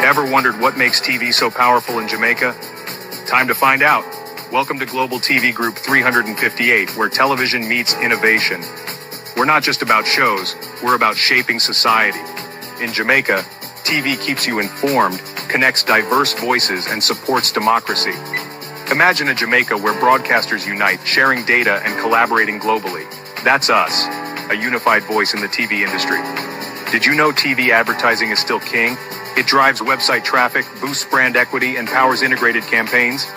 Ever wondered what makes TV so powerful in Jamaica? Time to find out. Welcome to Global TV Group 358, where television meets innovation. We're not just about shows, we're about shaping society. In Jamaica, TV keeps you informed, connects diverse voices, and supports democracy. Imagine a Jamaica where broadcasters unite, sharing data and collaborating globally. That's us, a unified voice in the TV industry. Did you know TV advertising is still king? It drives website traffic, boosts brand equity, and powers integrated campaigns.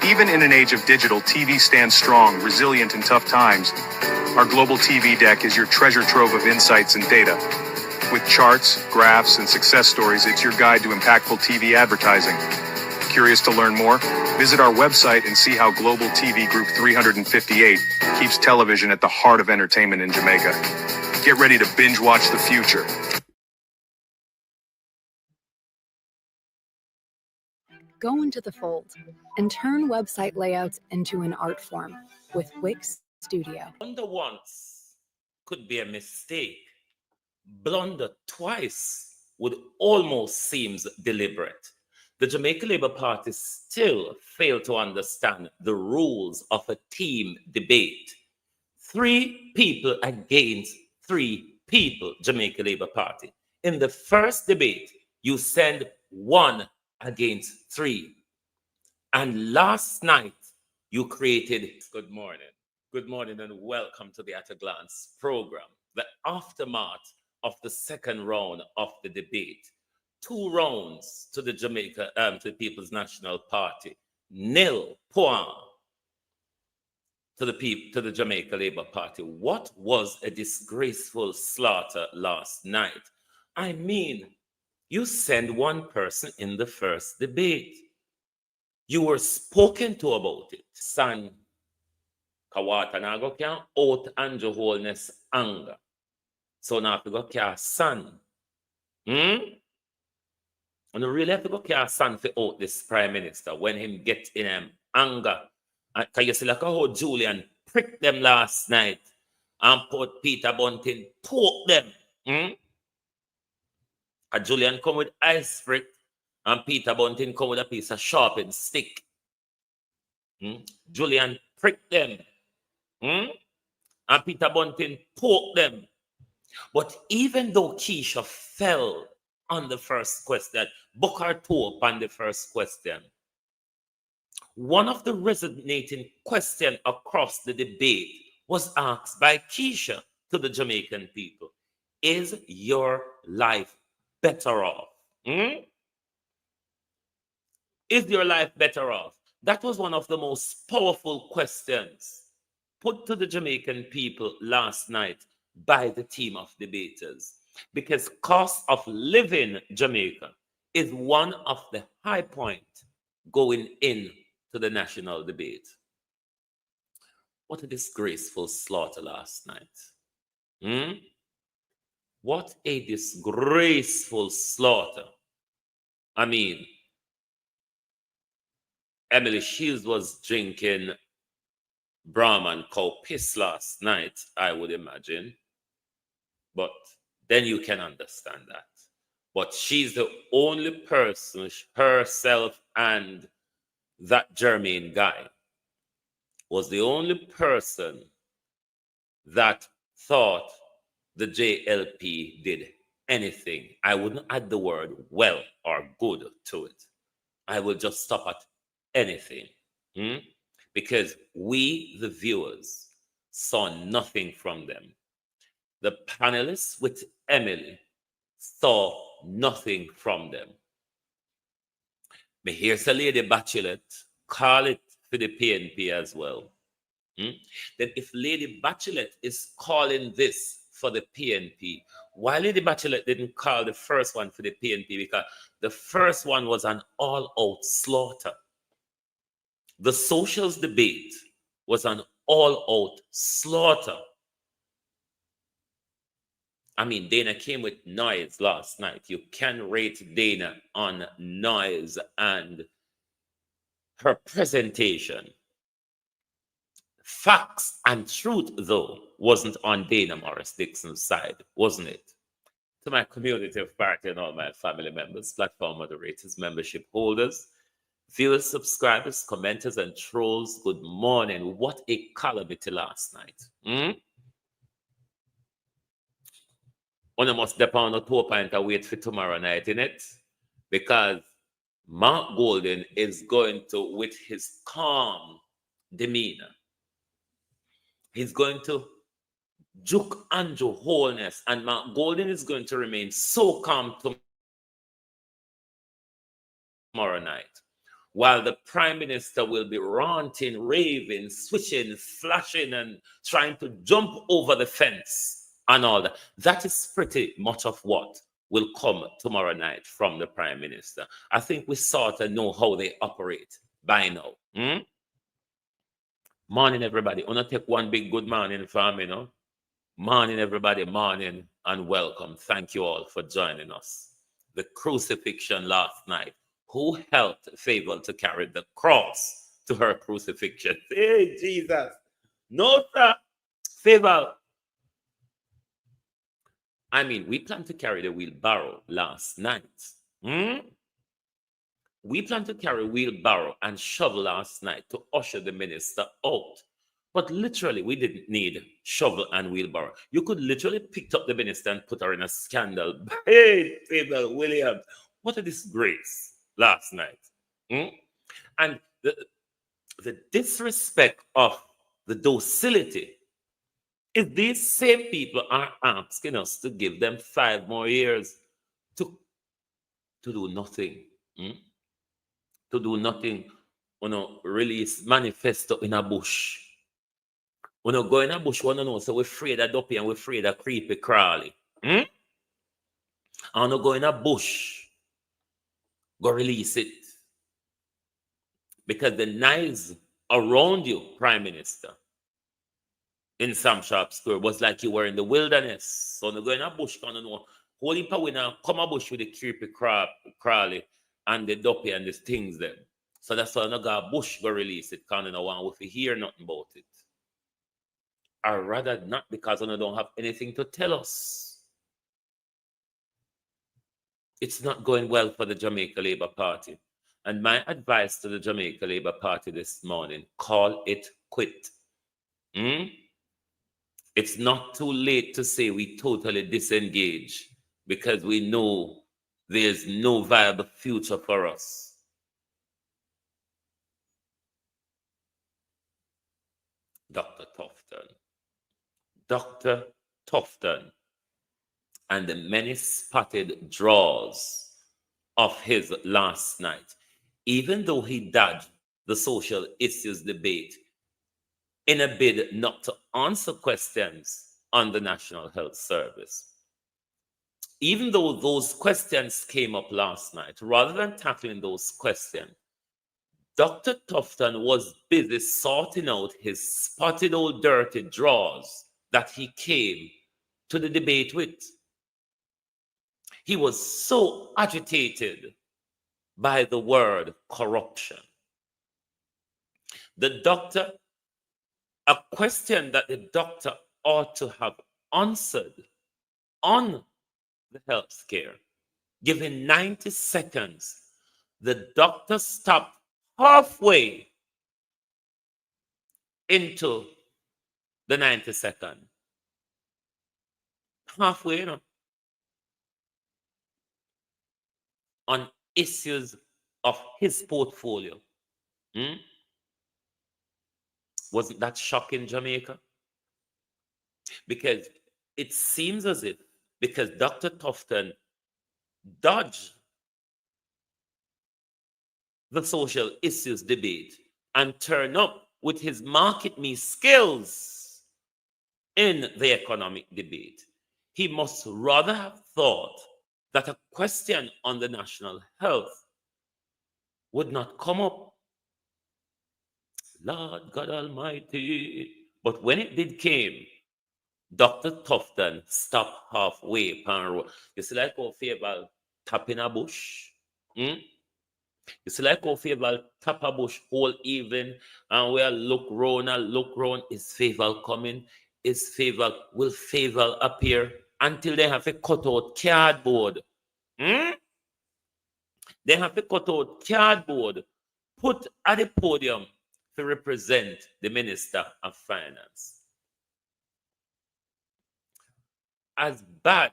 Even in an age of digital, TV stands strong, resilient in tough times. Our Global TV Deck is your treasure trove of insights and data. With charts, graphs, and success stories, it's your guide to impactful TV advertising. Curious to learn more? Visit our website and see how Global TV Group 358 keeps television at the heart of entertainment in Jamaica. Get ready to binge watch the future. Go into the fold and turn website layouts into an art form with Wix Studio. Blunder once could be a mistake. Blunder twice would almost seem deliberate. The Jamaica Labour Party still fail to understand the rules of a team debate. 3 people against 3 people, Jamaica Labour Party. In the first debate, you send 1 against 3. And last night, you created Good morning and welcome to the At a Glance program, the aftermath of the second round of the debate. 2 rounds to the to the People's National Party, 0 point to the Jamaica Labour Party. What was a disgraceful slaughter last night? I mean, you send 1 person in the first debate. You were spoken to about it. San Kawata Nago can out and wholeness anger. So now if you go care son. And you really have to go care son for out this prime minister when him get in anger. Because you see like how Julian pricked them last night and put Peter Bunting, poke them. And Julian come with ice prick and Peter Bunting come with a piece of sharpened stick. Julian pricked them. And Peter Bunting poke them. But even though Keisha fell on the first question, book her toe up on the first question, one of the resonating questions across the debate was asked by Keisha to the Jamaican people. Is your life better off? Is your life better off? That was one of the most powerful questions put to the Jamaican people last night by the team of debaters, because cost of living Jamaica is one of the high points going in to the national debate. What a disgraceful slaughter last night. What a disgraceful slaughter. I mean, Emily Shields was drinking Brahman cow piss last night, I would imagine. But then you can understand that. But she's the only person, herself and that Jermaine guy, was the only person that thought the JLP did anything. I wouldn't add the word well or good to it. I will just stop at anything. Because we, the viewers, saw nothing from them. The panelists with Emily saw nothing from them. But here's a Lady Bachelet, call it for the PNP as well. Then if Lady Bachelet is calling this for the PNP, why Lady Bachelet didn't call the first one for the PNP? Because the first one was an all-out slaughter. The socials debate was an all-out slaughter. I mean, Dana came with noise last night. You can rate Dana on noise and her presentation. Facts and truth, though, wasn't on Dana Morris Dixon's side, wasn't it? to my community of party and all my family members, platform moderators, membership holders, viewers, subscribers, commenters, and trolls, good morning. What a calamity last night. One must depend on the 2 point and wait for tomorrow night, innit? Because Mark Golden is going to, with his calm demeanor, he's going to juke Andrew Holness, and Mark Golden is going to remain so calm tomorrow night, while the Prime Minister will be ranting, raving, switching, flashing, and trying to jump over the fence and all that. That is pretty much of what will come tomorrow night from the Prime Minister. I think we sort of know how they operate by now. Morning, everybody. I want to take one big good morning for me, Morning, everybody. Morning and welcome. Thank you all for joining us. The crucifixion last night. Who helped Favor to carry the cross to her crucifixion? Hey, Jesus. No, sir. Favor. I mean, we planned to carry the wheelbarrow last night. We planned to carry wheelbarrow and shovel last night to usher the minister out. But literally, we didn't need shovel and wheelbarrow. You could literally pick up the minister and put her in a scandal. Hey, Favor Williams, what a disgrace last night. And the disrespect of the docility is these same people are asking us to give them 5 more years to do nothing. To do nothing, release manifesto in a bush. Go in a bush, know, so we're afraid of duppy and we're afraid of creepy crawly. I want to go in a bush, go release it. Because the knives around you, Prime Minister, in Sam Sharp Square, was like you were in the wilderness. So go in a bush, holding power now, come a bush with the creepy crawly and the duppy and the things there. So that's why I go a bush go release it, because I don't want to hear nothing about it. Or rather not, because I don't have anything to tell us. It's not going well for the Jamaica Labour Party. And my advice to the Jamaica Labour Party this morning, call it quit. It's not too late to say we totally disengage, because we know there's no viable future for us. Dr. Tufton and the many spotted draws of his last night, even though he dodged the social issues debate in a bid not to answer questions on the National Health Service. Even though those questions came up last night, rather than tackling those questions, Dr. Tufton was busy sorting out his spotted old dirty drawers that he came to the debate with. He was so agitated by the word corruption. A question that the doctor ought to have answered on the health scare, given 90 seconds, the doctor stopped halfway into the 90-second. Halfway, on issues of his portfolio. Wasn't that shocking, Jamaica? Because it seems as if, because Dr. Tufton dodged the social issues debate and turned up with his market me skills in the economic debate, he must rather have thought that a question on the national health would not come up. Lord God Almighty. But when it did came, Dr. Tufton stopped halfway upon road. You see like how Favor tap in a bush? You see like how Favor tap a bush whole evening and we look round. Is Favor coming? Will Favor appear? until they have to cut out cardboard. They have to cut out cardboard, put at the podium to represent the Minister of Finance. As bad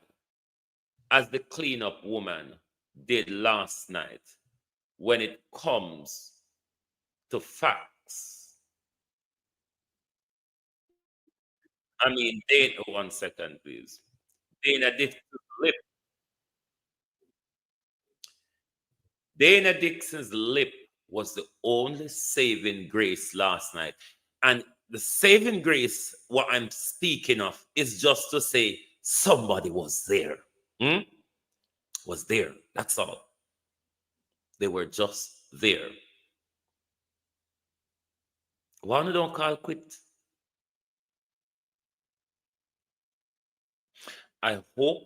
as the cleanup woman did last night when it comes to facts. I mean, Dana, 1 second, please. Dana Dixon's lip. Dana Dixon's lip was the only saving grace last night. And the saving grace, what I'm speaking of, is just to say somebody was there. Was there. That's all. They were just there. One don't call quit. I hope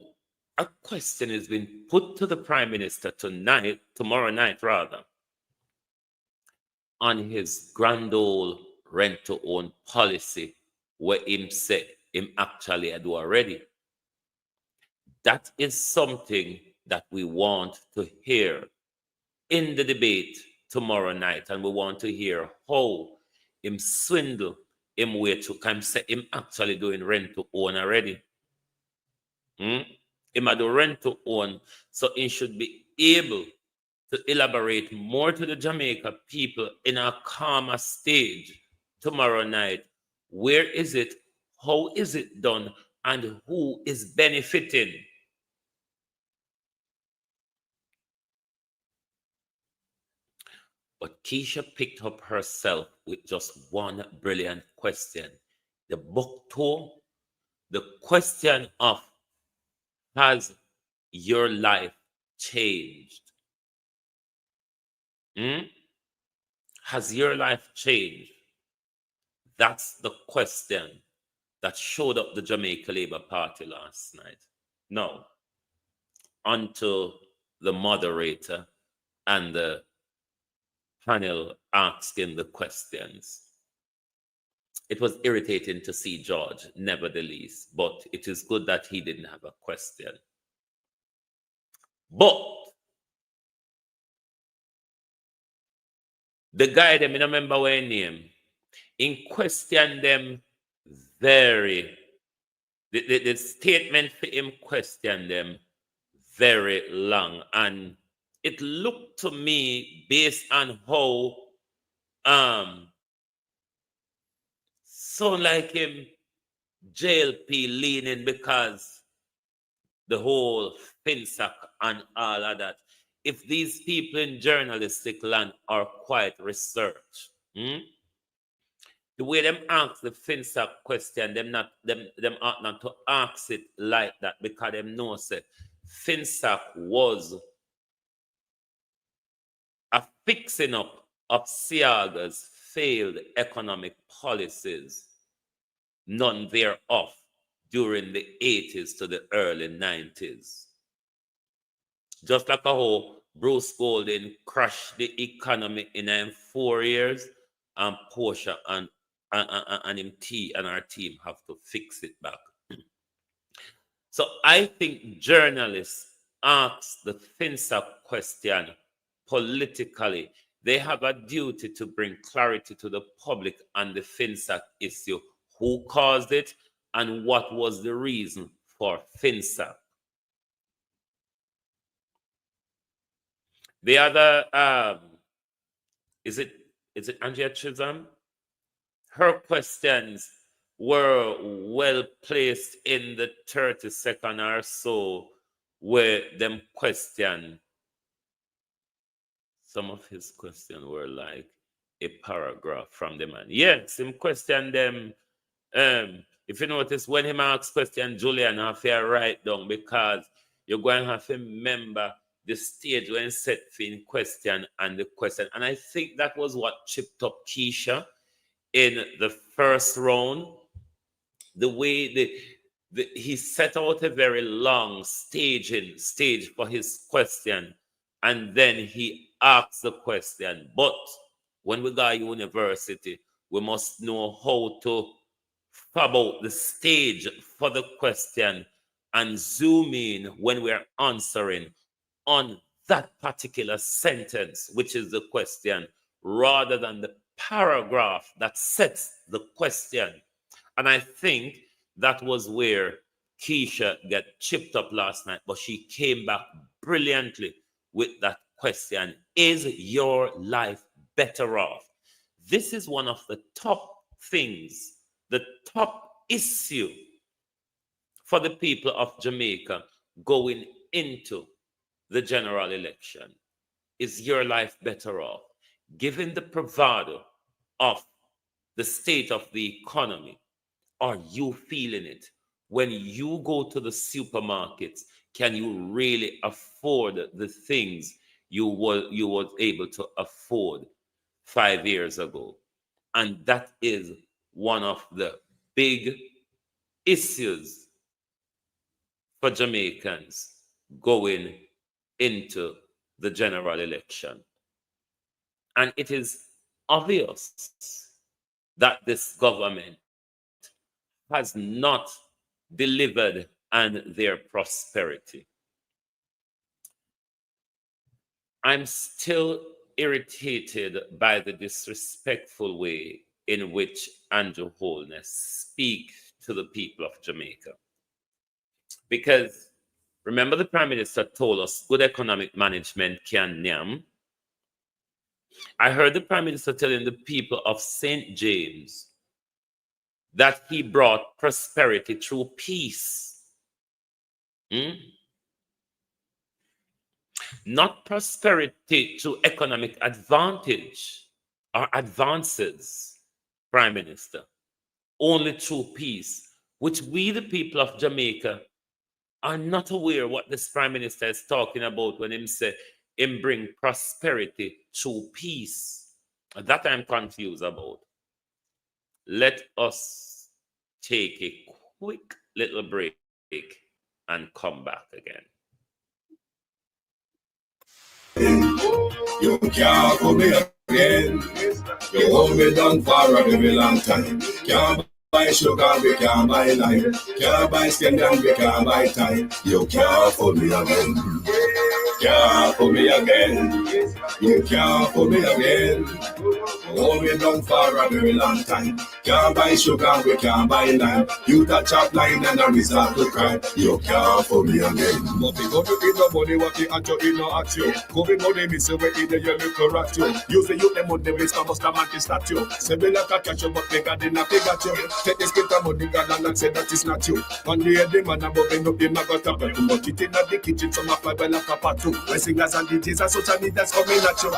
a question has been put to the Prime Minister tonight, tomorrow night rather, on his grand old rent-to-own policy, where him said him actually do already. That is something that we want to hear in the debate tomorrow night, and we want to hear how him swindle him way to come say him actually doing rent-to-own already. Him a do rent-to-own, so he should be able to elaborate more to the Jamaica people in a calmer stage tomorrow night. Where is it? How is it done? And who is benefiting? But Keisha picked up herself with just one brilliant question. The book tour, the question of, has your life changed? Has your life changed? That's the question that showed up the Jamaica Labour Party last night. Now, onto the moderator and the panel asking the questions. It was irritating to see George, nevertheless, but it is good that he didn't have a question. But the guy, them, I don't remember what his name, in question them very, the statement for him question them very long. And it looked to me, based on how sound like him JLP leaning, because the whole FinSac and all of that. If these people in journalistic land are quite research, the way them ask the FinSac question, them ought not to ask it like that, because them know that FinSac was a fixing up of Seaga's failed economic policies, none thereof, during the 80s to the early 90s. Just like how Bruce Golding crashed the economy in 4 years, and Portia and our team have to fix it back. So I think journalists ask the FinSac question politically. They have a duty to bring clarity to the public on the FinSac issue. Who caused it and what was the reason for FinSac? The other, is it Andrea Chisholm? Her questions were well placed in the 30-second or so where them question. Some of his questions were like a paragraph from the man. Yes, him question them. If you notice, when him asks question, Julian have to write down, because you're going to have to remember the stage when set in question and the question. And I think that was what chipped up Keisha in the first round. The way he set out a very long stage for his question, and then he asked the question. But when we go to university, we must know how to fab out the stage for the question and zoom in when we're answering on that particular sentence, which is the question, rather than the paragraph that sets the question. And I think that was where Keisha got chipped up last night, but she came back brilliantly with that question. Is your life better off? This is one of the top things, the top issue for the people of Jamaica going into the general election. Is your life better off? Given the bravado of the state of the economy, are you feeling it? When you go to the supermarkets, can you really afford the things you was able to afford 5 years ago? And that is one of the big issues for Jamaicans going into the general election. And it is obvious that this government has not delivered on their prosperity. I'm still irritated by the disrespectful way in which Andrew Holness speaks to the people of Jamaica. Because remember, the Prime Minister told us good economic management can nyam. I heard the Prime Minister telling the people of St. James that he brought prosperity through peace. Not prosperity through economic advantage or advances, Prime Minister. Only through peace, which we, the people of Jamaica, are not aware what this Prime Minister is talking about when he said him bring prosperity through peace. That I'm confused about. Let us take a quick little break and come back again. You can't come here again. You hold me down for a very long time. Can't buy sugar, we can't buy lime. Can't buy skin and we can't buy time. You can't fool me again. Can't fool me again. You can't fool me again. Hold me down for a very long time. Can't buy sugar, we can't buy lime. You that chop line and a result to cry. You can't fool me again. But we go to eat the money, what the at you, it no at you. Covid money, me say we eat the yellow correct you. You say you the money, we stand must have man statue. Say we like a catch you, but they got in a big at you. Take this bit of money, God, and say that is not you. On the head, the man above and up, the man got up. But it in the kitchen, some of my well up a two. My singers and DJs and social media's coming at you.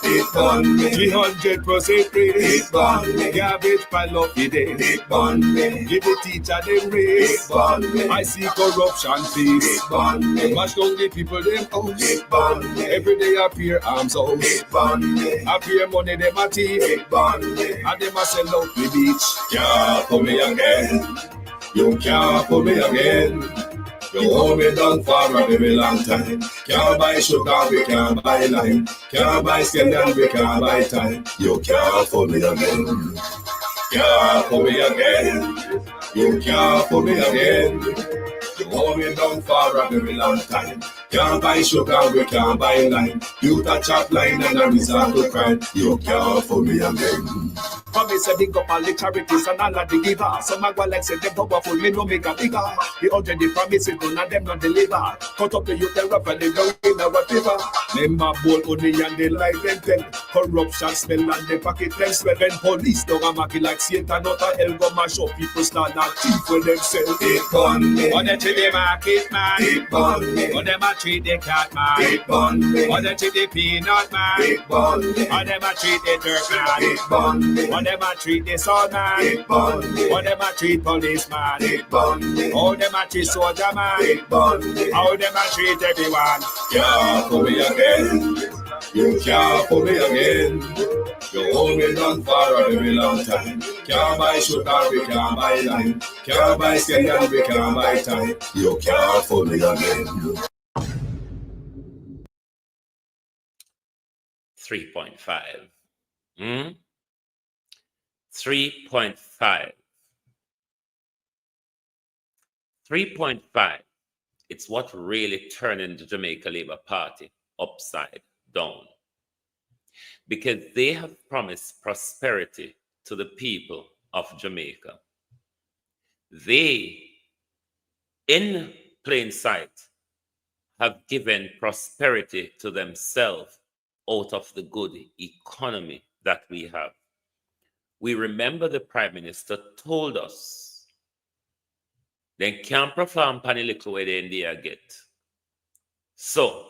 It on me, 300% free. It on me, garbage pile up the day. It on me, give the teacher them raise. It on me, I see corruption please. It on me, mash down the people them house. It on me, every day appear arms out. It on me, appear money them a thief. It on me, and them a sell out the beach. Can't pull me again. You can't pull me again. You hold me down for a very long time. Can't buy sugar, we can't buy lime. Can't buy skin and we can't buy time. You can't fool me again. Can't fool me again. You can't fool me again. You hold me down for a very long time. Can't buy sugar, we can't buy lime. You that chop line and a resort to crime. You can't fool me again. Promise a big up all the charities and all of the givers. Some of like say them powerful, me no make a bigger. The already promises, none of them not deliver. Cut up the youth and rap and they don't in our favor. Member bold only and they like them tell. Corruption smell and they pocket them swell. When police don't a market like Satan, not a hell go mash up. People start not cheap for themselves. It on me. On the to the market man. It on me. On them a treat the cat man. It on me. On the to the peanut man. It on me. On them a treat the dirt man. It on me. Them a treat the son man, it bunny. How them a treat policeman, it bunny. How them a treat soldier man, it bunny. How them a treat everyone. Can't fool me again. You can't fool me again. You hold me down for a very long time. Can't buy sugar, we can't buy lime. Can't buy skin and we can't buy time. You can't fool me again. 3.5. 3.5. 3.5 It's what really turning the Jamaica Labour Party upside down. Because they have promised prosperity to the people of Jamaica. They, in plain sight, have given prosperity to themselves out of the good economy that we have. We remember the Prime Minister told us they can't perform pan the little way they in there get. So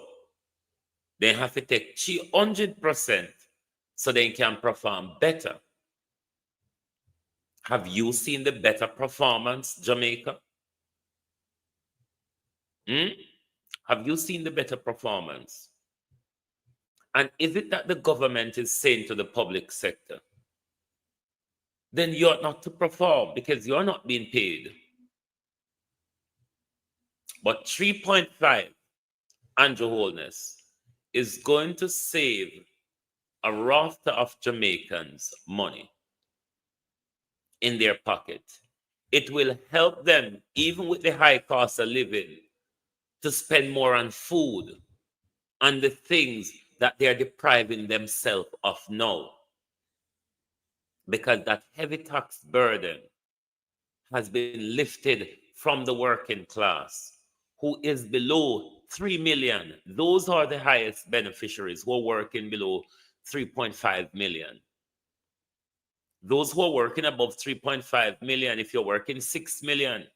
they have to take 300% so they can perform better. Have you seen the better performance, Jamaica? Have you seen the better performance? And is it that the government is saying to the public sector, then you ought not to perform because you're not being paid? But 3.5, Andrew Holness, is going to save a raft of Jamaicans money in their pocket. It will help them, even with the high cost of living, to spend more on food and the things that they're depriving themselves of now. Because that heavy tax burden has been lifted from the working class, who is below 3 million. Those are the highest beneficiaries who are working below 3.5 million. Those who are working above 3.5 million, if you're working 6 million,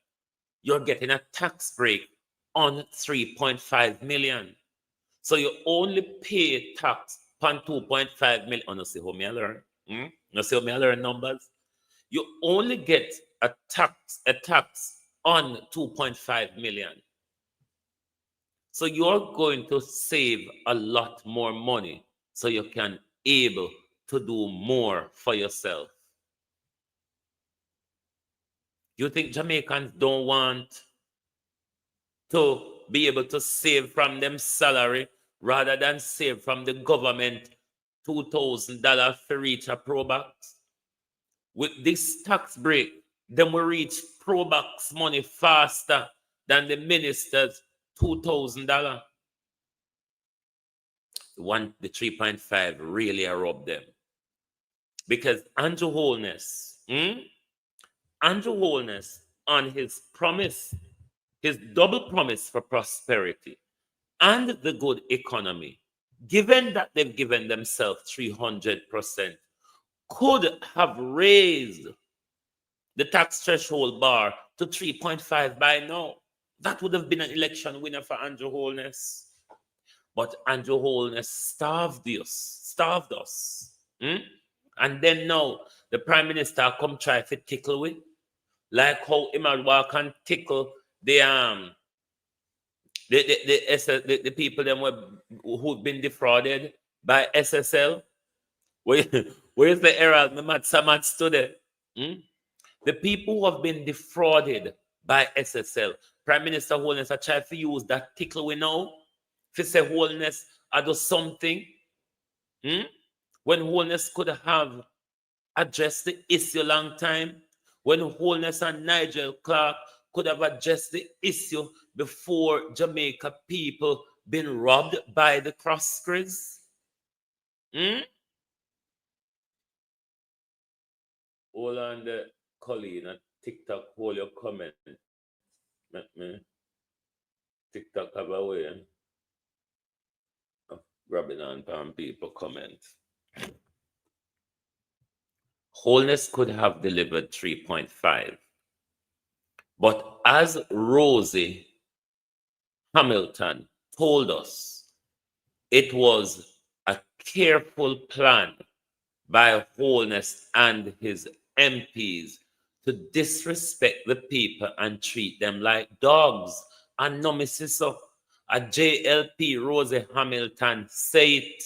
you're getting a tax break on 3.5 million. So you only pay tax on 2.5 million. Oh, no, see how me I learn? No, see how me I learn numbers? You only get a tax on 2.5 million. So you're going to save a lot more money so you can able to do more for yourself. You think Jamaicans don't want to be able to save from them salary rather than save from the government $2,000 for reach a pro-box? With this tax break, then we reach pro-box money faster than the minister's $2,000. The 3.5 really robbed them. Because Andrew Holness on his promise, his double promise for prosperity and the good economy, given that they've given themselves 300%, could have raised the tax threshold bar to 3.5 by now. That would have been an election winner for Andrew Holness. But Andrew Holness starved us. And then now the Prime Minister come try to tickle with, like how Imad walk and tickle the people them who've been defrauded by SSL. Where's the Herald? Samat stood the people who have been defrauded by SSL. Prime Minister Holness, I try to use that tickle we know. If you say Holness, I do something. When Holness could have addressed the issue long time. When Holness and Nigel Clark could have addressed the issue before Jamaica people been robbed by the Crosscrews. Hold on the Colleen at TikTok, hold your comment. Let me TikTok have a way of grabbing on from people comment. Holness could have delivered 3.5. But as Rosie Hamilton told us, it was a careful plan by Holness and his MPs to disrespect the people and treat them like dogs. And no, Mrs. So, a JLP Rosie Hamilton say it.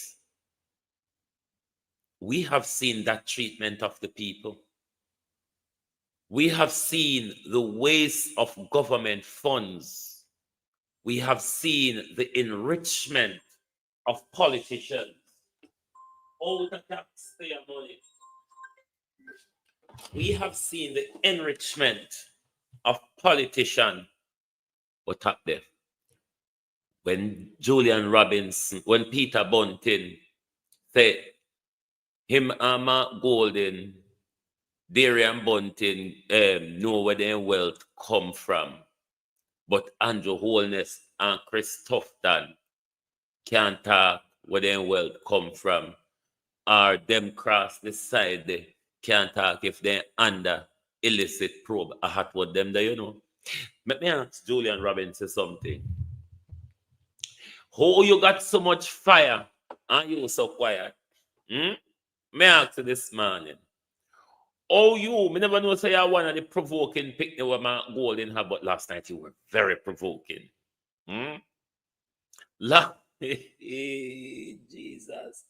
We have seen that treatment of the people. We have seen the waste of government funds. We have seen the enrichment of politicians. All the taxpayer money. We have seen the enrichment of politicians. What up there? when Julian Robinson, when Peter Bunting said him Mark Golden, Darian Bunting know where their wealth come from. But Andrew Holness and Chris Tufton can't talk where their wealth come from. Or them cross the side, they can't talk if they're under illicit probe. I had what them there, you know. Let me ask Julian Robinson something. How you got so much fire and you so quiet? Me ask you this morning. Oh, me never know say you one of the provoking picnic with my Golden have, but last night you were very provoking. Jesus.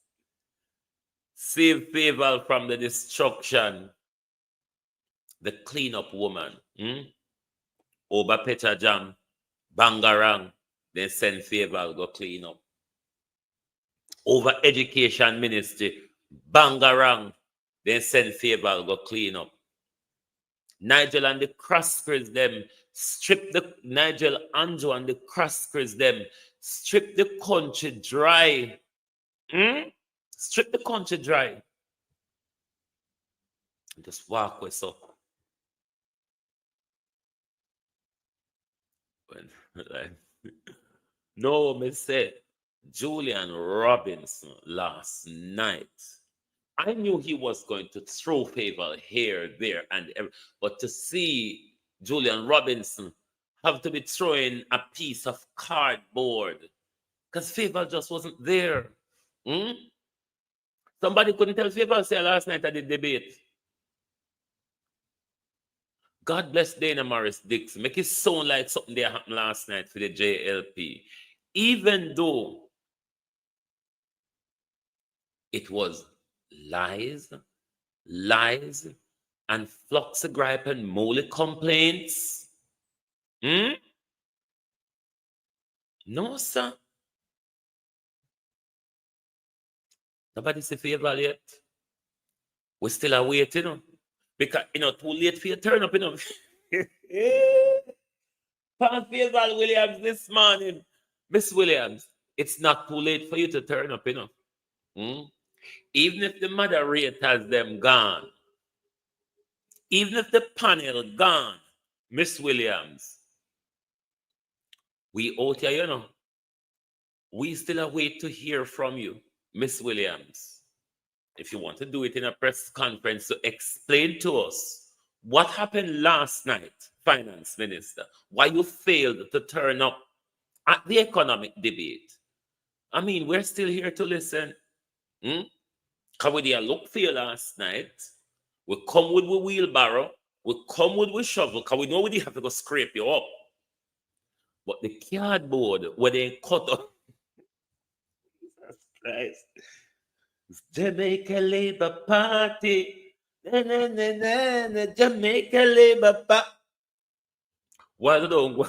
Save Favor from the destruction. The cleanup woman. Over Petra Jam, Bangarang, then send Favor go clean up. Over Education Ministry, Bangarang, then send Favor go clean up. Nigel and the Craskers them strip the Nigel Andrew and the Craskers them strip the country dry. Strip the country dry. Just walk with so. No, me said Julian Robinson last night. I knew he was going to throw Favor here, there, and but to see Julian Robinson have to be throwing a piece of cardboard because Favor just wasn't there. Somebody couldn't tell Favor say last night at the debate. God bless Dana Morris Dixon. Make it sound like something that happened last night for the JLP. Even though it was lies, and flocks of gripe and moly complaints. No, sir. Nobody say Favor yet. We're still awaiting. Because, too late for you to turn up, Pan Favor Williams this morning. Miss Williams, it's not too late for you to turn up, Even if the moderators them gone, even if the panel gone, Miss Williams, we out here, we still await to hear from you, Miss Williams. If you want to do it in a press conference to explain to us what happened last night, Finance Minister, why you failed to turn up at the economic debate. I mean, we're still here to listen. Because we did look for you last night. We come with wheelbarrow. We come with shovel. Because we know we didn't have to go scrape you up. But the cardboard where they cut up. Jesus Christ. Jamaica Labour Party. Jamaica Labour Party. Why they don't go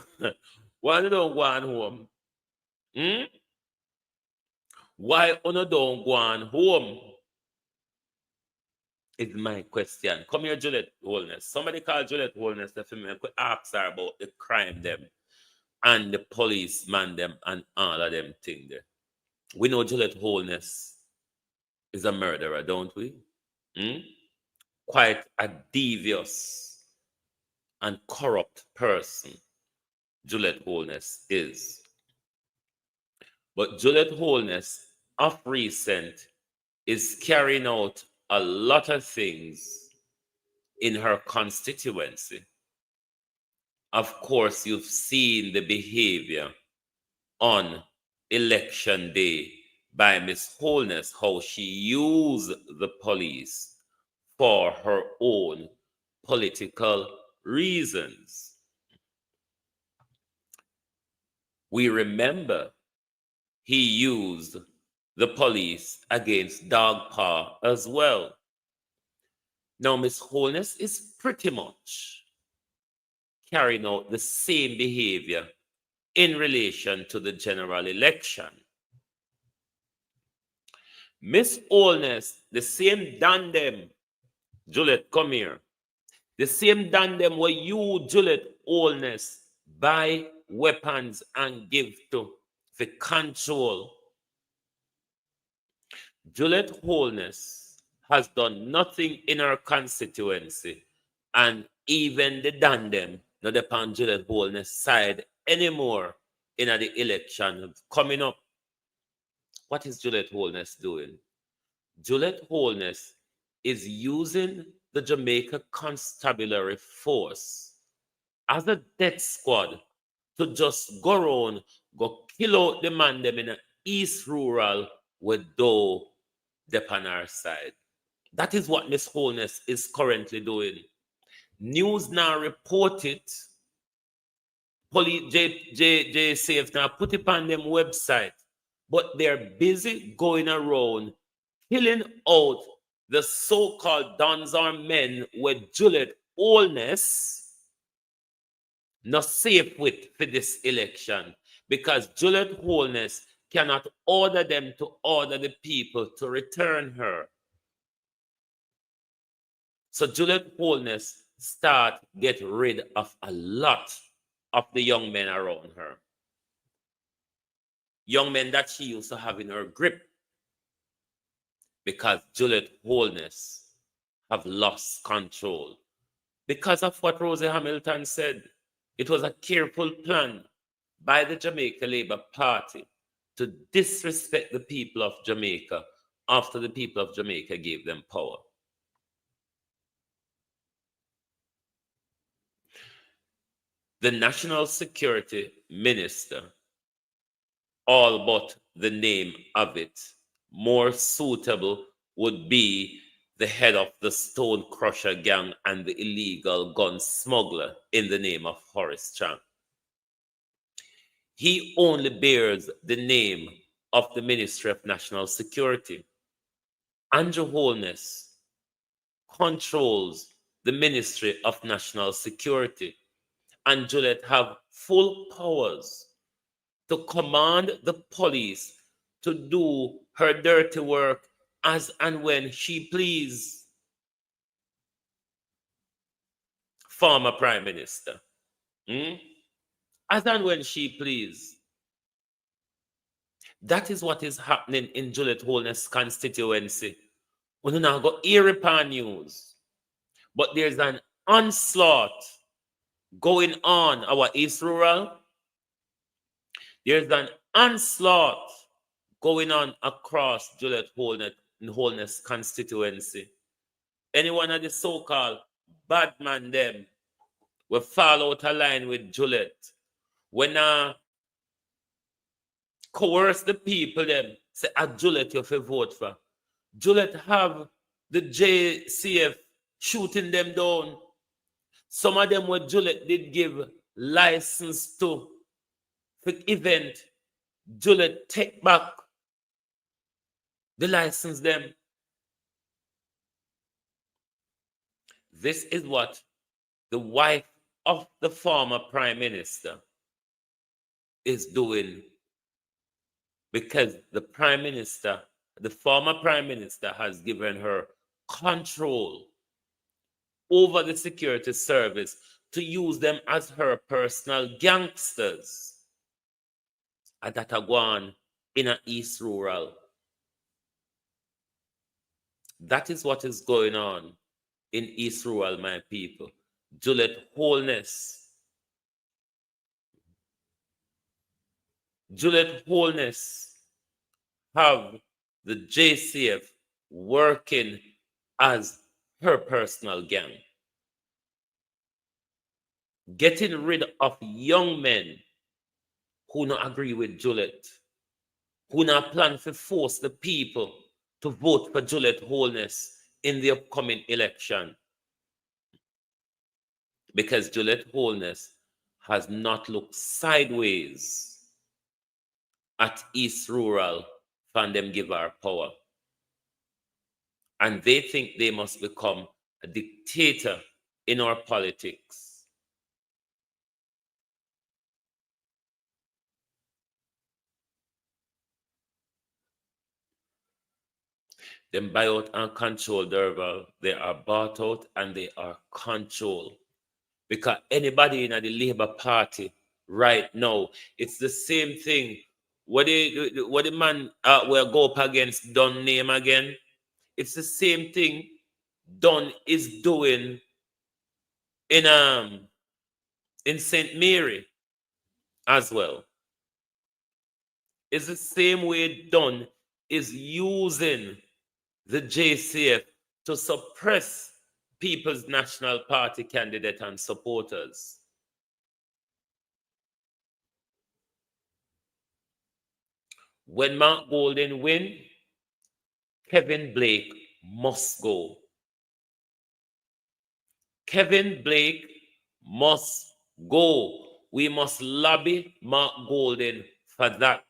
on home? Why you don't go on home? Is my question. Come here, Juliet Holness. Somebody called Juliet Holness to me and ask her about the crime them and the policeman them and all of them things there. We know Juliet Holness is a murderer, don't we? Quite a devious and corrupt person Juliet Holness is. But Juliet Holness, of recent, is carrying out a lot of things in her constituency. Of course, you've seen the behavior on election day by Miss Holness, how she used the police for her own political reasons. We remember he used the police against Dog Paw as well. Now, Miss Holness is pretty much carrying out the same behavior in relation to the general election. Miss Holness, the same dandem, Juliet, come here. The same dandem where you, Juliet Holness, buy weapons and give to for control. Juliet Holness has done nothing in her constituency, and even the Dandem not upon Juliet Holness side anymore in the election coming up. What is Juliet Holness doing? Juliet Holness is using the Jamaica Constabulary Force as a death squad to just go around, go kill out the man them in the East Rural with Doe upon our side. That is what Miss Holness is currently doing. News now report it. Police JSAF now put it on them website, but they're busy going around killing out the so-called dons or men with Juliet Holness not safe with for this election, because Juliet Holness cannot order them to order the people to return her. So Juliet Holness start get rid of a lot of the young men around her. Young men that she used to have in her grip, because Juliet Holness have lost control. Because of what Rosie Hamilton said, it was a careful plan by the Jamaica Labour Party to disrespect the people of Jamaica after the people of Jamaica gave them power. The National Security Minister, all but the name of it, more suitable would be the head of the Stone Crusher gang and the illegal gun smuggler in the name of Horace Chang. He only bears the name of the Ministry of National Security. Andrew Holness controls the Ministry of National Security, and Juliet have full powers to command the police to do her dirty work as and when she please. Former Prime Minister. As and when she please. That is what is happening in Juliet Holness constituency. We do not go hear upon news, but there's an onslaught going on our East Rural. There's an onslaught going on across Juliet Holness constituency. Anyone of the so-called bad man them will fall out of line with Juliet. When coerce the people them, say, Juliet you have to vote for. Juliet have the JCF shooting them down. Some of them what Juliet did give license to for event. Juliet take back the license them. This is what the wife of the former Prime Minister is doing, because the Prime Minister, the former Prime Minister, has given her control over the security service to use them as her personal gangsters. And that are gone in an East Rural. That is what is going on in East Rural, my people. Juliet Holness. Juliet Holness have the JCF working as her personal gang. Getting rid of young men who not agree with Juliet, who not plan to force the people to vote for Juliet Holness in the upcoming election. Because Juliet Holness has not looked sideways at East Rural and them give her power. And they think they must become a dictator in our politics. Them buy out and control Derval. They are bought out and they are controlled. Because anybody in the Labour Party right now, it's the same thing what the man will go up against Don name again? It's the same thing Don is doing in St. Mary as well. It's the same way Don is using the JCF to suppress People's National Party candidate and supporters. When Mark Golding win, Kevin Blake must go. Kevin Blake must go. We must lobby Mark Golding for that.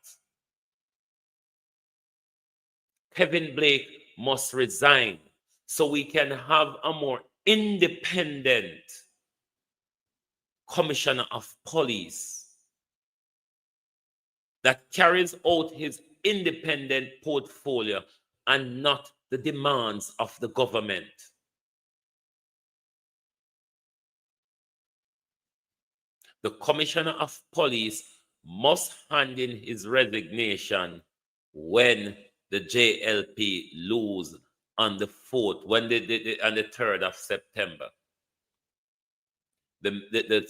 Kevin Blake must resign so we can have a more independent commissioner of police that carries out his independent portfolio and not the demands of the government. The commissioner of police must hand in his resignation when the JLP lose on the 4th, on the 3rd of September. The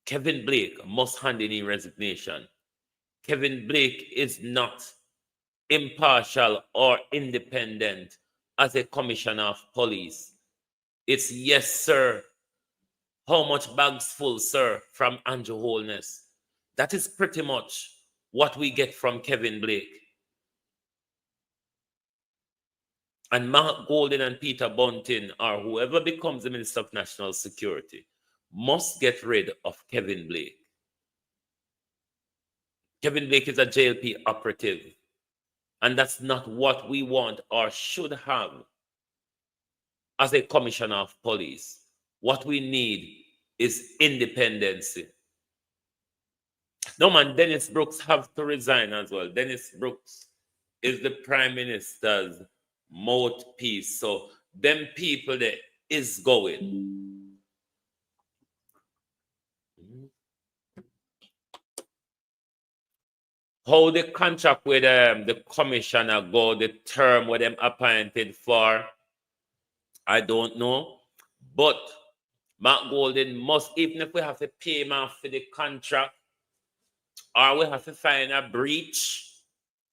Kevin Blake must hand in his resignation. Kevin Blake is not impartial or independent as a commissioner of police. It's yes, sir. How much bags full, sir, from Andrew Holness? That is pretty much what we get from Kevin Blake. And Mark Golding and Peter Bunting, or whoever becomes the Minister of National Security, must get rid of Kevin Blake. Kevin Blake is a JLP operative, and that's not what we want or should have as a commissioner of police. What we need is independence. No, man, Dennis Brooks have to resign as well. Dennis Brooks is the Prime Minister's mouthpiece. So them people there is going. How the contract with the commissioner go, the term where them appointed for, I don't know. But Mark Golding must, even if we have to pay him off for the contract, or we have to find a breach,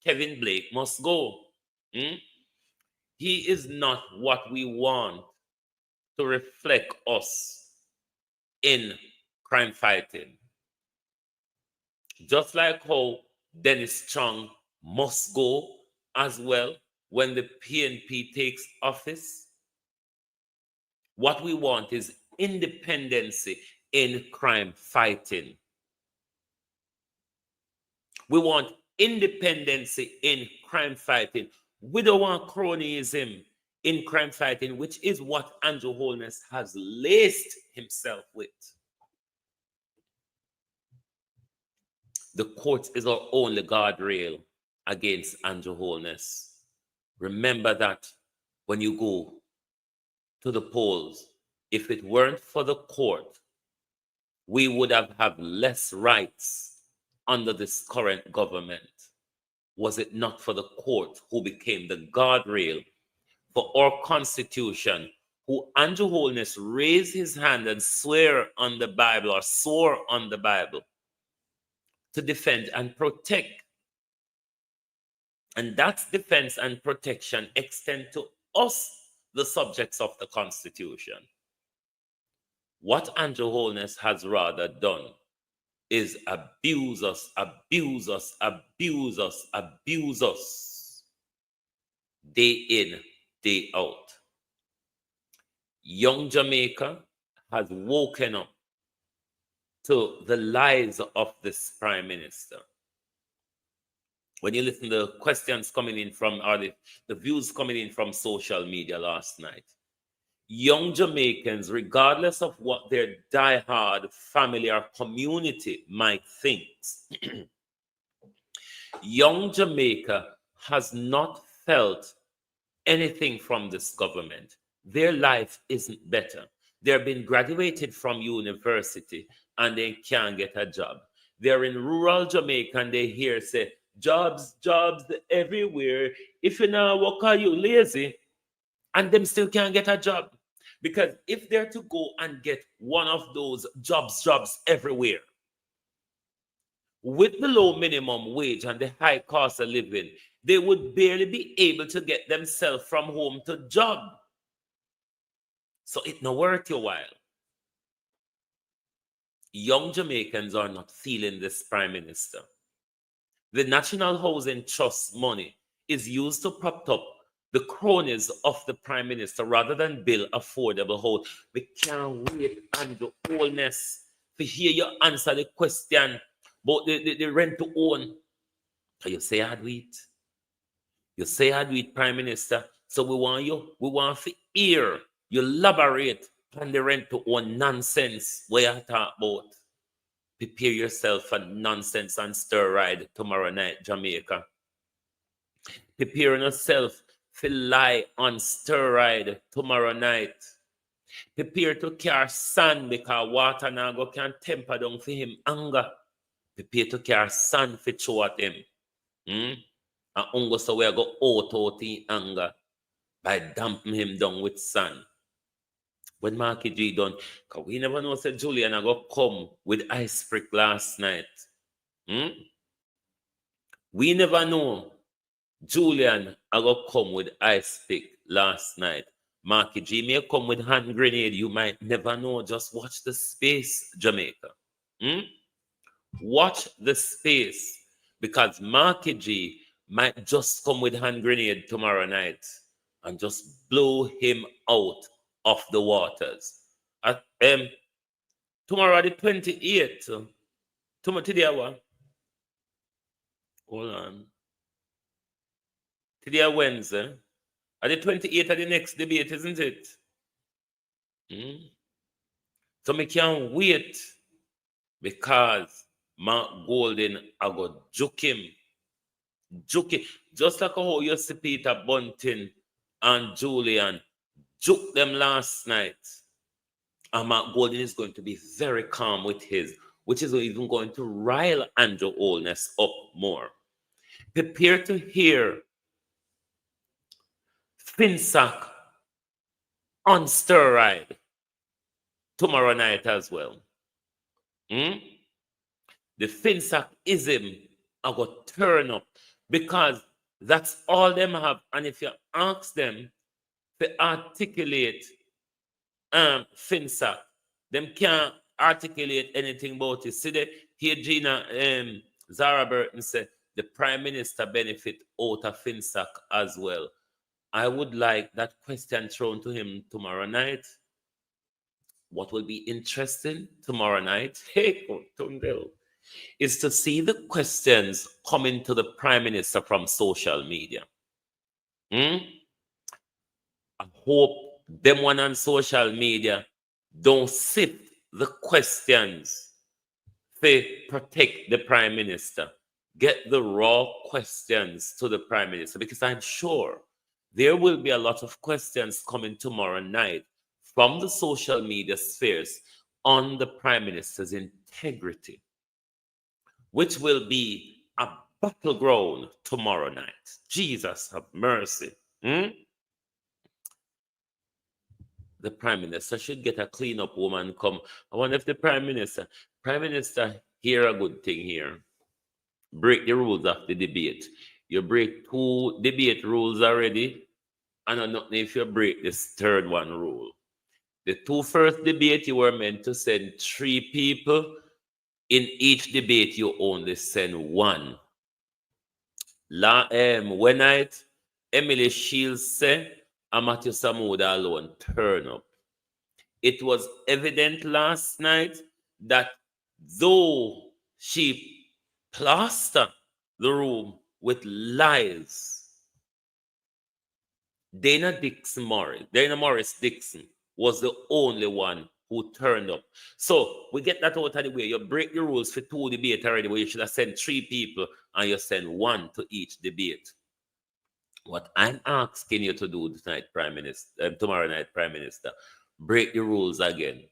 Kevin Blake must go. He is not what we want to reflect us in crime fighting. Just like how Dennis Strong must go as well when the PNP takes office. What we want is independence in crime fighting. We want independence in crime fighting. We don't want cronyism in crime fighting, which is what Andrew Holness has laced himself with. The court is our only guardrail against Andrew Holness. Remember that when you go to the polls. If it weren't for the court, we would have less rights under this current government. Was it not for the court who became the guardrail for our Constitution, who Andrew Holness raised his hand and swore on the Bible to defend and protect. And that defense and protection extend to us, the subjects of the Constitution. What Andrew Holness has rather done is abuse us day in, day out. Young Jamaica has woken up to the lies of this Prime Minister. When you listen to the questions coming in from, or the views coming in from social media last night, young Jamaicans, regardless of what their diehard family or community might think, young Jamaica has not felt anything from this government. Their life isn't better. They're being graduated from university and they can't get a job. They're in rural Jamaica and they hear say jobs everywhere. If you now work, are you lazy? And them still can't get a job. Because if they're to go and get one of those jobs everywhere, with the low minimum wage and the high cost of living, they would barely be able to get themselves from home to job. So it's not worth your while. Young Jamaicans are not feeling this prime minister. The National Housing Trust money is used to prop up the cronies of the prime minister rather than build affordable homes. We can't wait, Andrew Holness, to hear you answer the question about the rent to own. You say hard wheat. You say hard wheat, prime minister. So we want to hear you elaborate on the rent to own nonsense where you talk about. Prepare yourself for nonsense and stir ride tomorrow night, Jamaica. Prepare yourself to lie on stir ride tomorrow night. Prepare to carry sand because water now go can temper down for him anger. Prepare to carry sand for throw at him. And ungo so we go out in anger by damping him down with sand. When Marky G done, because we never know, said Julian, I go come with ice prick last night. We never know. Julian, I go come with ice pick last night. Marky G may come with hand grenade. You might never know. Just watch the space, Jamaica. Watch the space. Because Marky G might just come with hand grenade tomorrow night and just blow him out of the waters. Tomorrow the 28th. Tomorrow today what? Hold on. Today Wednesday. At the 28th of the next debate, isn't it? So me can't wait because Mark Golden I go juke him. Just like how you see Peter Bunting and Julian juke them last night. And Mark Golden is going to be very calm with his, which is even going to rile Andrew Holness up more. Prepare to hear Finsack on stir ride tomorrow night as well. The Finsack-ism I got turn up because that's all them have. And if you ask them to articulate Finsack, them can't articulate anything about it. See that here Gina Zara Burton said the Prime Minister benefit out of Finsack as well. I would like that question thrown to him tomorrow night. What will be interesting tomorrow night, is to see the questions coming to the Prime Minister from social media. I hope them one on social media don't sift the questions to protect the Prime Minister. Get the raw questions to the Prime Minister, because I'm sure there will be a lot of questions coming tomorrow night from the social media spheres on the Prime Minister's integrity, which will be a battleground tomorrow night. Jesus have mercy. The Prime Minister should get a clean-up woman come. I wonder if the Prime Minister hear a good thing here. Break the rules of the debate. You break 2 debate rules already, and I don't know if you break this 3rd one rule. The 2 first debate, you were meant to send 3 people. In each debate, you only send 1. When night, Emily Shields said, and Matthew Samuda alone turn up. It was evident last night that though she plastered the room with lies, Dana Morris Dixon was the only one who turned up. So we get that out of the way. You break the rules for 2 debates already, where you should have sent 3 people and you send 1 to each debate. What I'm asking you to do tonight, tomorrow night, Prime Minister, break the rules again.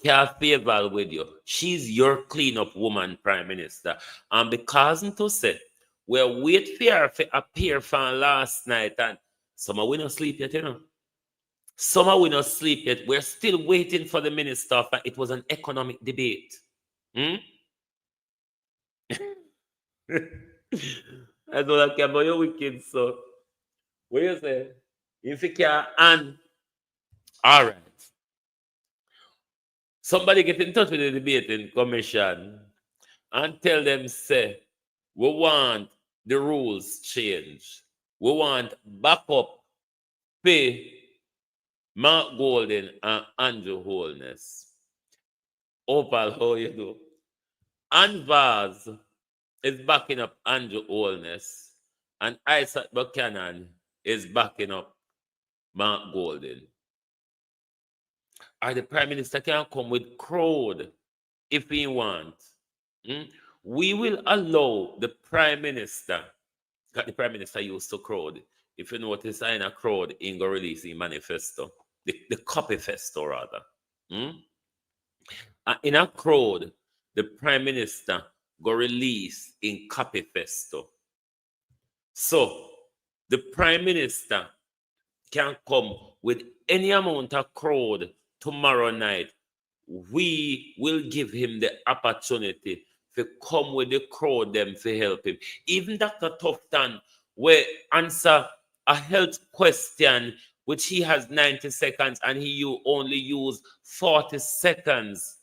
Kathy Val with you. She's your cleanup woman, Prime Minister. And because to say, We're waiting for her to appear from last night, and some of we not sleep yet, you know. Some of we not sleep yet. We're still waiting for the minister. It was an economic debate. Hmm? I don't like about your wicked, so what you say? If you can, and all right. Somebody get in touch with the debating commission and tell them, say, we want the rules changed. We want backup pay Mark Golden and Andrew Holness. Opal, how you do? Anvaz is backing up Andrew Holness, and Isaac Buchanan is backing up Mark Golden. Or the Prime Minister can come with crowd if he wants. We will allow the Prime Minister, because the Prime Minister used to crowd. If you notice, in a crowd, he go release the manifesto, the copy festo rather. In a crowd, the Prime Minister go release in copy festo. So the Prime Minister can come with any amount of crowd tomorrow night. We will give him the opportunity to come with the crowd them to help him. Even Dr. Tufton will answer a health question which he has 90 seconds and he only use 40 seconds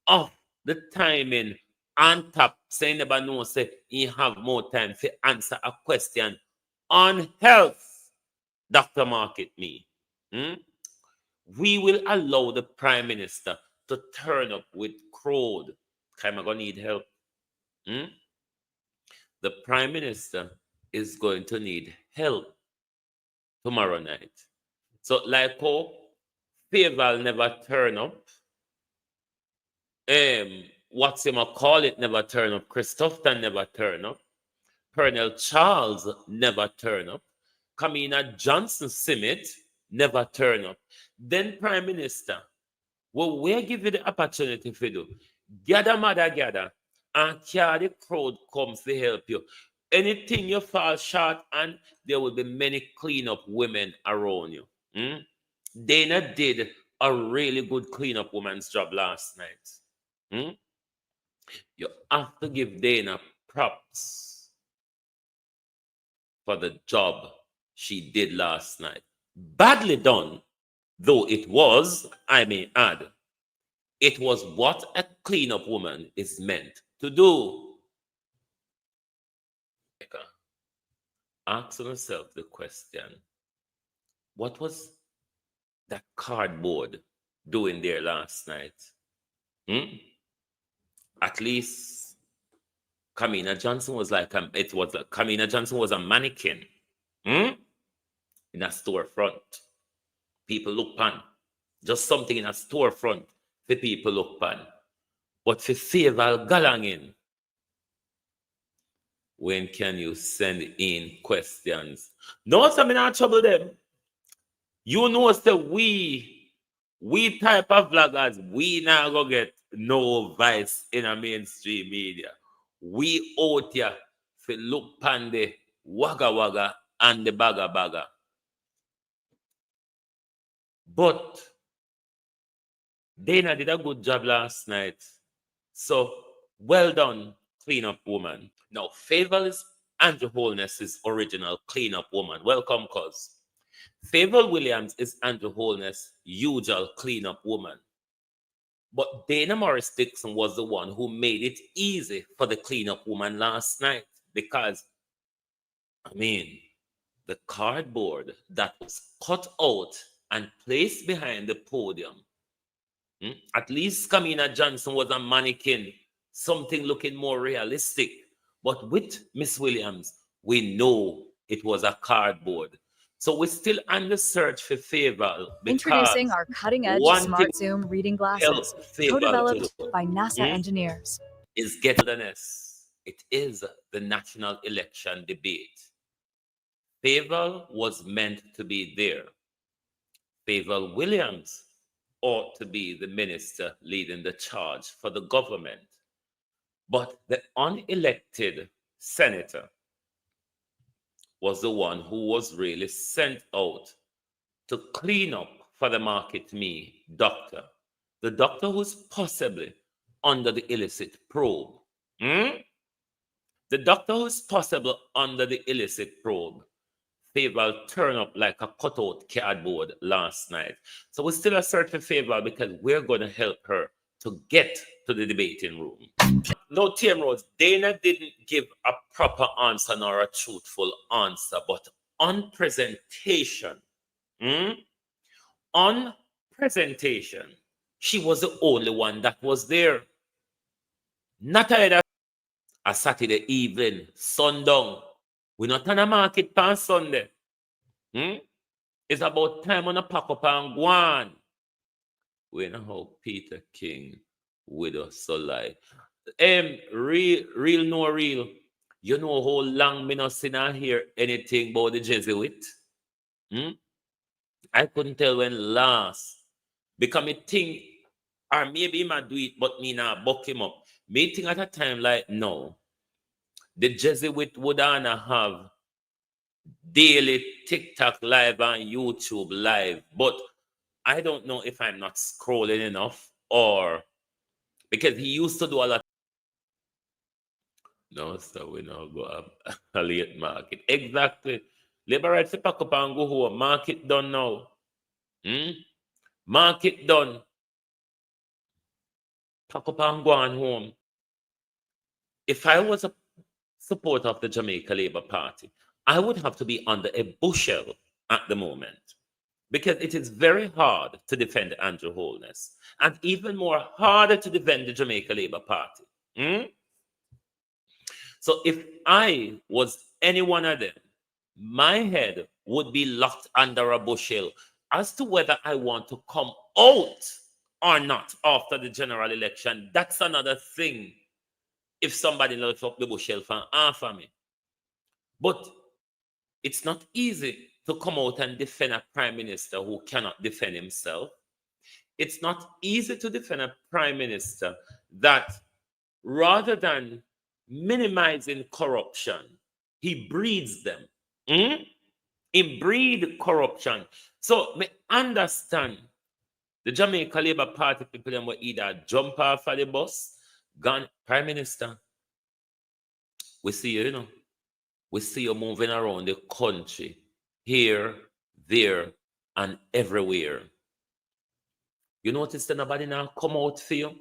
of the timing on top, saying never know say he have more time to answer a question on health. Dr. Market me. We will allow the Prime Minister to turn up with crowd. I'm going to need help. The Prime Minister is going to need help tomorrow night. So, like how Faval never turn up, what's him call it never turn up, Christopher never turn up, Pernell Charles never turn up, Kamina Johnson Simmet never turn up. Then Prime Minister, well, we'll give you the opportunity to do. Gather, mother, gather, and carry the crowd comes to help you. Anything you fall short and there will be many cleanup women around you. Dana did a really good cleanup woman's job last night. You have to give Dana props for the job she did last night. Badly done, though it was, I may add, it was what a cleanup woman is meant to do. Ask yourself the question, what was that cardboard doing there last night? At least Kamina Johnson was like, Kamina Johnson was a mannequin in a storefront. People look pan. Just something in a storefront for people look pan. But for Faval Galangin, when can you send in questions? No, I'm not trouble them. You know, so we type of vloggers, we now go get no vice in a mainstream media. We out here for look pan the wagga wagga and the bagga bagga. But Dana did a good job last night. So well done, cleanup woman. Now, Faval is Andrew Holness's original cleanup woman. Welcome, cuz. Faval Williams is Andrew Holness' usual cleanup woman. But Dana Morris Dixon was the one who made it easy for the cleanup woman last night. Because, the cardboard that was cut out and placed behind the podium. At least Kamina Johnson was a mannequin, something looking more realistic. But with Miss Williams, we know it was a cardboard. So we're still on the search for Faval. Introducing our cutting-edge Smart Zoom reading glasses, co-developed by NASA engineers. Is getting-ness. It is the national election debate. Faval was meant to be there. Faval Williams ought to be the minister leading the charge for the government. But the unelected senator was the one who was really sent out to clean up for the market me doctor. The doctor who's possibly under the illicit probe. The doctor who's possible under the illicit probe. Favour turn up like a cutout cardboard last night. So we still are searching Favour because we're going to help her to get to the debating room. No, TM Rose, Dana didn't give a proper answer nor a truthful answer, but on presentation, she was the only one that was there. Not either a Saturday evening, sundown. We're not on a market on Sunday. It's about time on a pack up and go on. We know how Peter King with us so like. Real no real. You know how long me not seen or hear anything about the Jesuit? I couldn't tell when last. Because me think, or maybe he might do it, but me not buck him up. Me think at a time like no. The Jesuit would have daily TikTok live and YouTube live, but I don't know if I'm not scrolling enough or because he used to do a lot. No, so we now go up a late market. Exactly. Liberate to pack up and go home. Market done now. Market done. Pack up and go on home. If I was a supporter of the Jamaica Labour Party, I would have to be under a bushel at the moment because it is very hard to defend Andrew Holness and even more harder to defend the Jamaica Labour Party. So if I was any one of them, my head would be locked under a bushel as to whether I want to come out or not after the general election. That's another thing. If somebody lifts up the bushel for half of me. But it's not easy to come out and defend a prime minister who cannot defend himself. It's not easy to defend a prime minister that rather than minimizing corruption, he breeds them. He breed corruption. So me understand the Jamaica Labour Party people them will either jump off of the bus, gone, Prime Minister, we see you, we see you moving around the country, here, there, and everywhere. You notice that nobody now come out for you?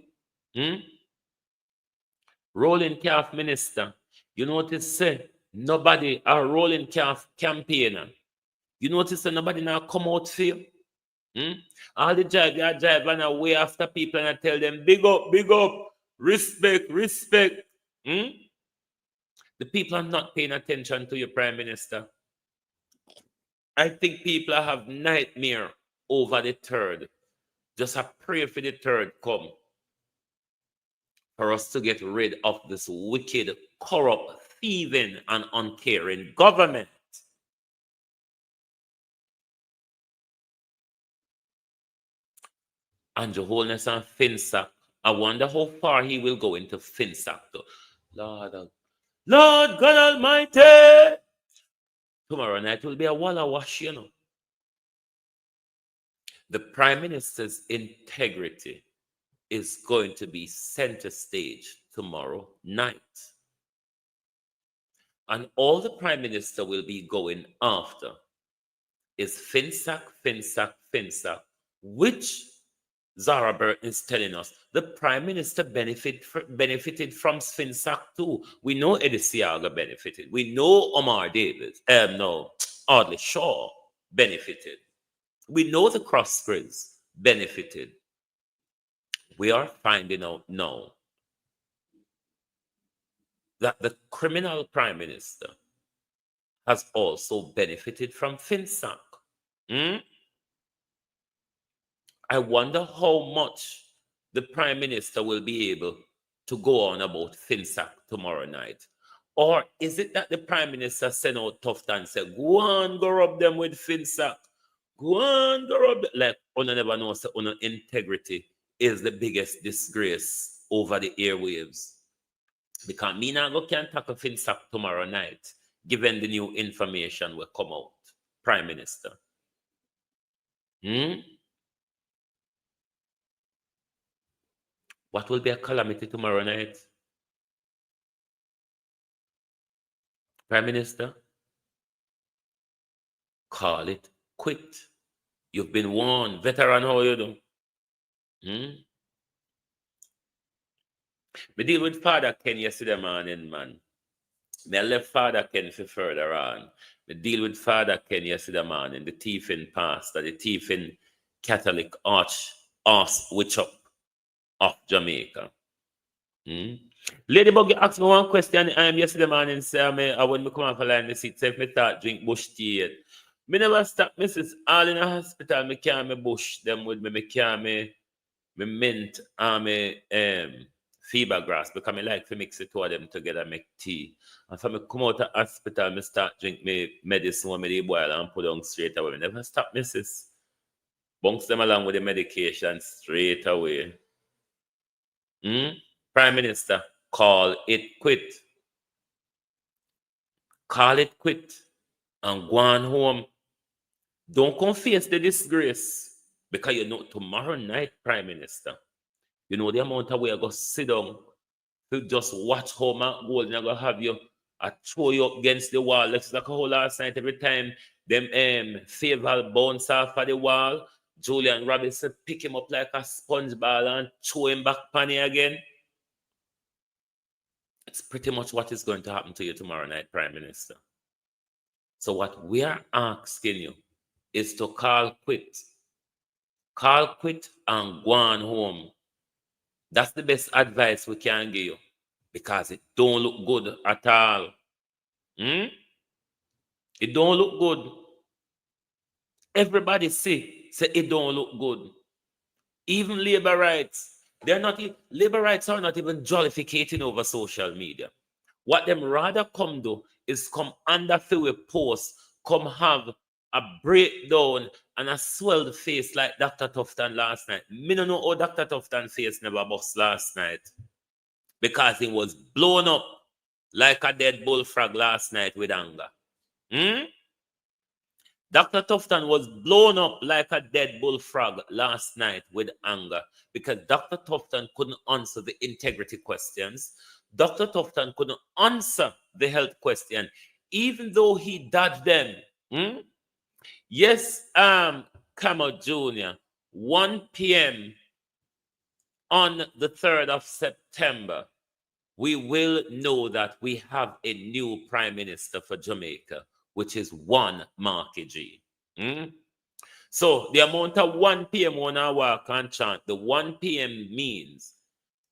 Rolling calf minister. You notice say nobody a rolling calf campaigner. You notice that nobody now come out for you? All the drive and away after people and I tell them big up, respect. The people are not paying attention to your prime minister. I think people have nightmare over the third. Just a pray for the third come. For us to get rid of this wicked, corrupt, thieving, and uncaring government. Andrew Holness and Finsack. I wonder how far he will go into Finsack though. Lord God Almighty! Tomorrow night will be a walla wash, The Prime Minister's integrity is going to be center stage tomorrow night. And all the Prime Minister will be going after is Finsack, which Zara Burton is telling us the Prime Minister benefited from Finsack too. We know Eddie Siaga benefited. We know Omar Davis, Audley Shaw benefited. We know the Crossgrids benefited. We are finding out now that the criminal Prime Minister has also benefited from Finsack. I wonder how much the Prime Minister will be able to go on about Finsack tomorrow night. Or is it that the Prime Minister sent out Tufton and said, go on, go rub them with Finsack. Go on, go rub them. Like, Una never knows that Una integrity is the biggest disgrace over the airwaves. Because me now go can't tackle Finsack tomorrow night. given the new information will come out, Prime Minister? What will be a calamity tomorrow night? Prime Minister, call it quit. You've been warned. Veteran, how you do? Me deal with Father Ken yesterday morning, man. Me left Father Ken for further on. Me deal with Father Ken yesterday morning, the thieving pastor, the thieving Catholic Archbishop of Jamaica. Ladybug asked me one question yesterday morning, say, when me come off a line, the seat, say if me start drink bush tea yet. Me never stop, Mrs. All in the hospital, me carry me bush, them with me carry me mint and me fever grass, because I like to mix the two of them together, make tea. And for me come out of hospital, me start drink me medicine when me boil and put on straight away. Me never stop, Mrs. Bunks them along with the medication straight away. Prime Minister, call it quit. Call it quit and go on home. Don't confess the disgrace, because you know tomorrow night, Prime Minister, you know the amount of way I go sit down to just watch how Mark Golding I go have you throw you up against the wall. Looks like a whole last night every time them favor bounce off of the wall. Julian Robinson pick him up like a sponge ball and throw him back panny again. It's pretty much what is going to happen to you tomorrow night, Prime Minister. So what we are asking you is to call quit. Call quit and go on home. That's the best advice we can give you, because it don't look good at all. It don't look good. Everybody say it don't look good. Even labor rights, labor rights are not even jollificating over social media. What them rather come do is come under the post, come have a breakdown and a swelled face like Dr. Tufton last night. Me don't know how Dr. Tufton's face never bust last night, because he was blown up like a dead bullfrog last night with anger. Dr. Tufton was blown up like a dead bullfrog last night with anger, because Dr. Tufton couldn't answer the integrity questions. Dr. Tufton couldn't answer the health question, even though he dodged them. Yes, Camo Jr., 1 p.m. on the 3rd of September, we will know that we have a new Prime Minister for Jamaica, which is one Marky G. So the amount of 1 p.m. when I walk and chant, the 1 p.m. means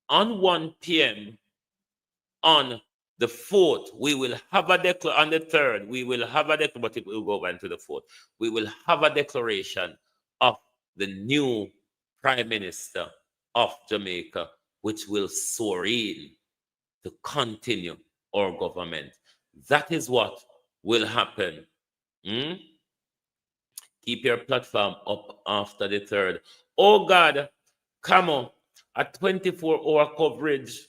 on 1 p.m. on the 4th, we will have a declaration. On the 3rd, we will have a declaration, but it will go into the 4th. We will have a declaration of the new Prime Minister of Jamaica, which will soar in to continue our government. That is what will happen. Keep your platform up after the 3rd. Oh God, come on, a 24-hour coverage.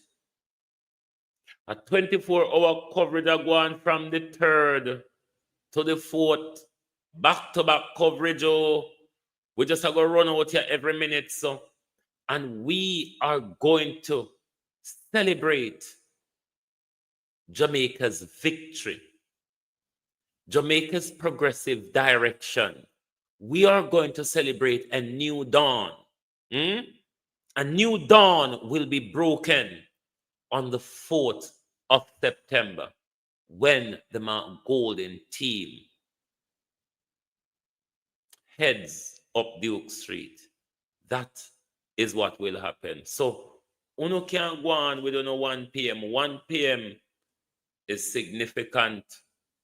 A 24-hour coverage are going from the 3rd to the 4th. Back-to-back coverage. Oh, we just are going to run out here every minute. So, and we are going to celebrate Jamaica's victory, Jamaica's progressive direction. We are going to celebrate a new dawn. A new dawn will be broken on the 4th of September, when the Mark Golding team heads up Duke Street. That is what will happen. So, uno can't go on with 1 p.m. 1 p.m. is significant,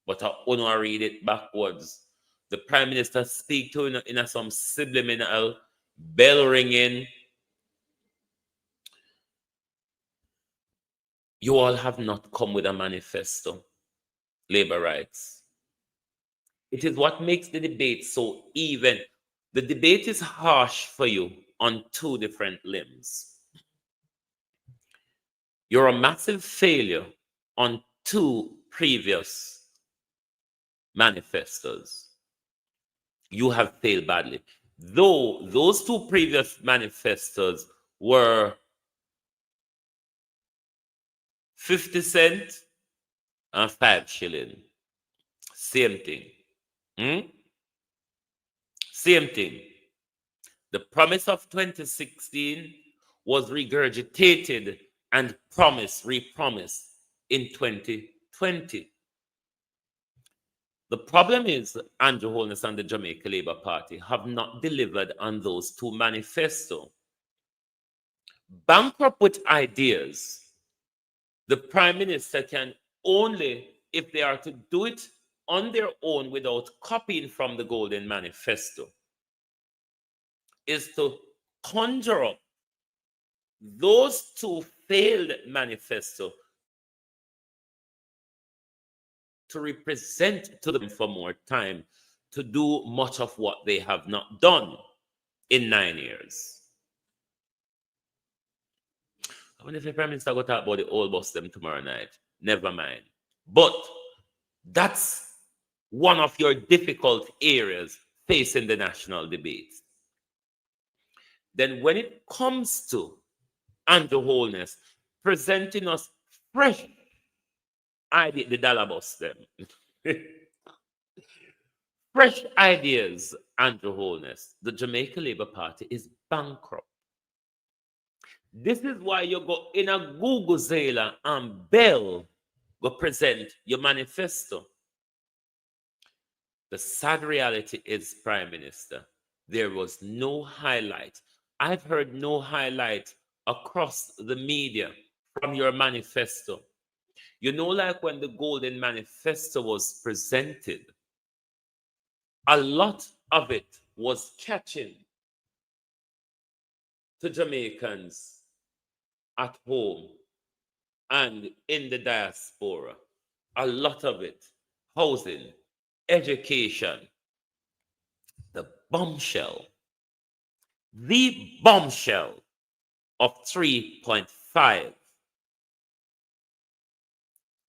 but I uno read it backwards. The Prime Minister speak to in some subliminal bell ringing. You all have not come with a manifesto, labor rights. It is what makes the debate so even. The debate is harsh for you on 2 different limbs. You're a massive failure on 2 previous manifestos. You have failed badly. Though those two previous manifestos were 50 cents and 5 shillings. Same thing. Same thing. The promise of 2016 was regurgitated and repromised in 2020. The problem is Andrew Holness and the Jamaica Labour Party have not delivered on those two manifestos. Bankrupt with ideas, the Prime Minister can only, if they are to do it on their own without copying from the Golden Manifesto, is to conjure up those two failed manifestos to represent to them for more time to do much of what they have not done in 9 years. I wonder if the Prime Minister will talk about the old bus them tomorrow night. Never mind. But that's one of your difficult areas facing the national debate. Then when it comes to Andrew Holness presenting us fresh idea, the dollar bus them. Fresh ideas, Andrew Holness. The Jamaica Labour Party is bankrupt. This is why you go in a Google Zela and Bell go present your manifesto. The sad reality is, Prime Minister, there was no highlight. I've heard no highlight across the media from your manifesto. You know, like when the Golden Manifesto was presented, a lot of it was catching to Jamaicans at home and in the diaspora. A lot of it, housing, education, the bombshell of 3.5,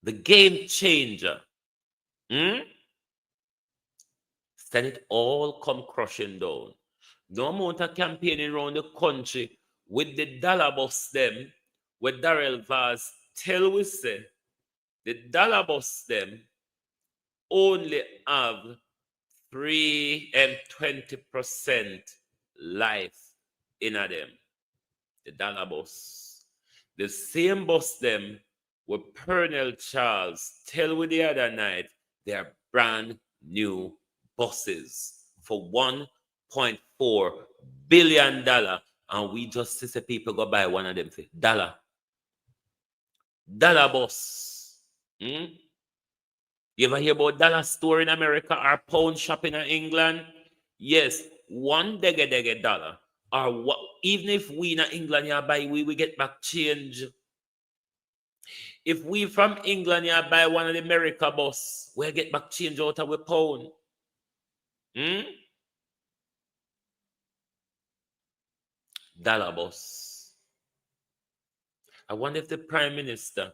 the game changer. Then it all come crushing down. No amount of campaigning around the country with the dollar bus them, with Darrell Vaz tell we say, the dollar bus them only have 3 and 20% life in them. The dollar bus. The same bus them with Pernell Charles tell we the other night they are brand new buses for $1.4 billion, and we just see people go buy one of them for dollar bus. You ever hear about dollar store in America or pound shop in England? Yes, $1 dollar. Or what, even if we in England you buy, we get back change. If we from England you buy one of the America bus, we get back change out of a pound. Dollar bus. I wonder if the Prime Minister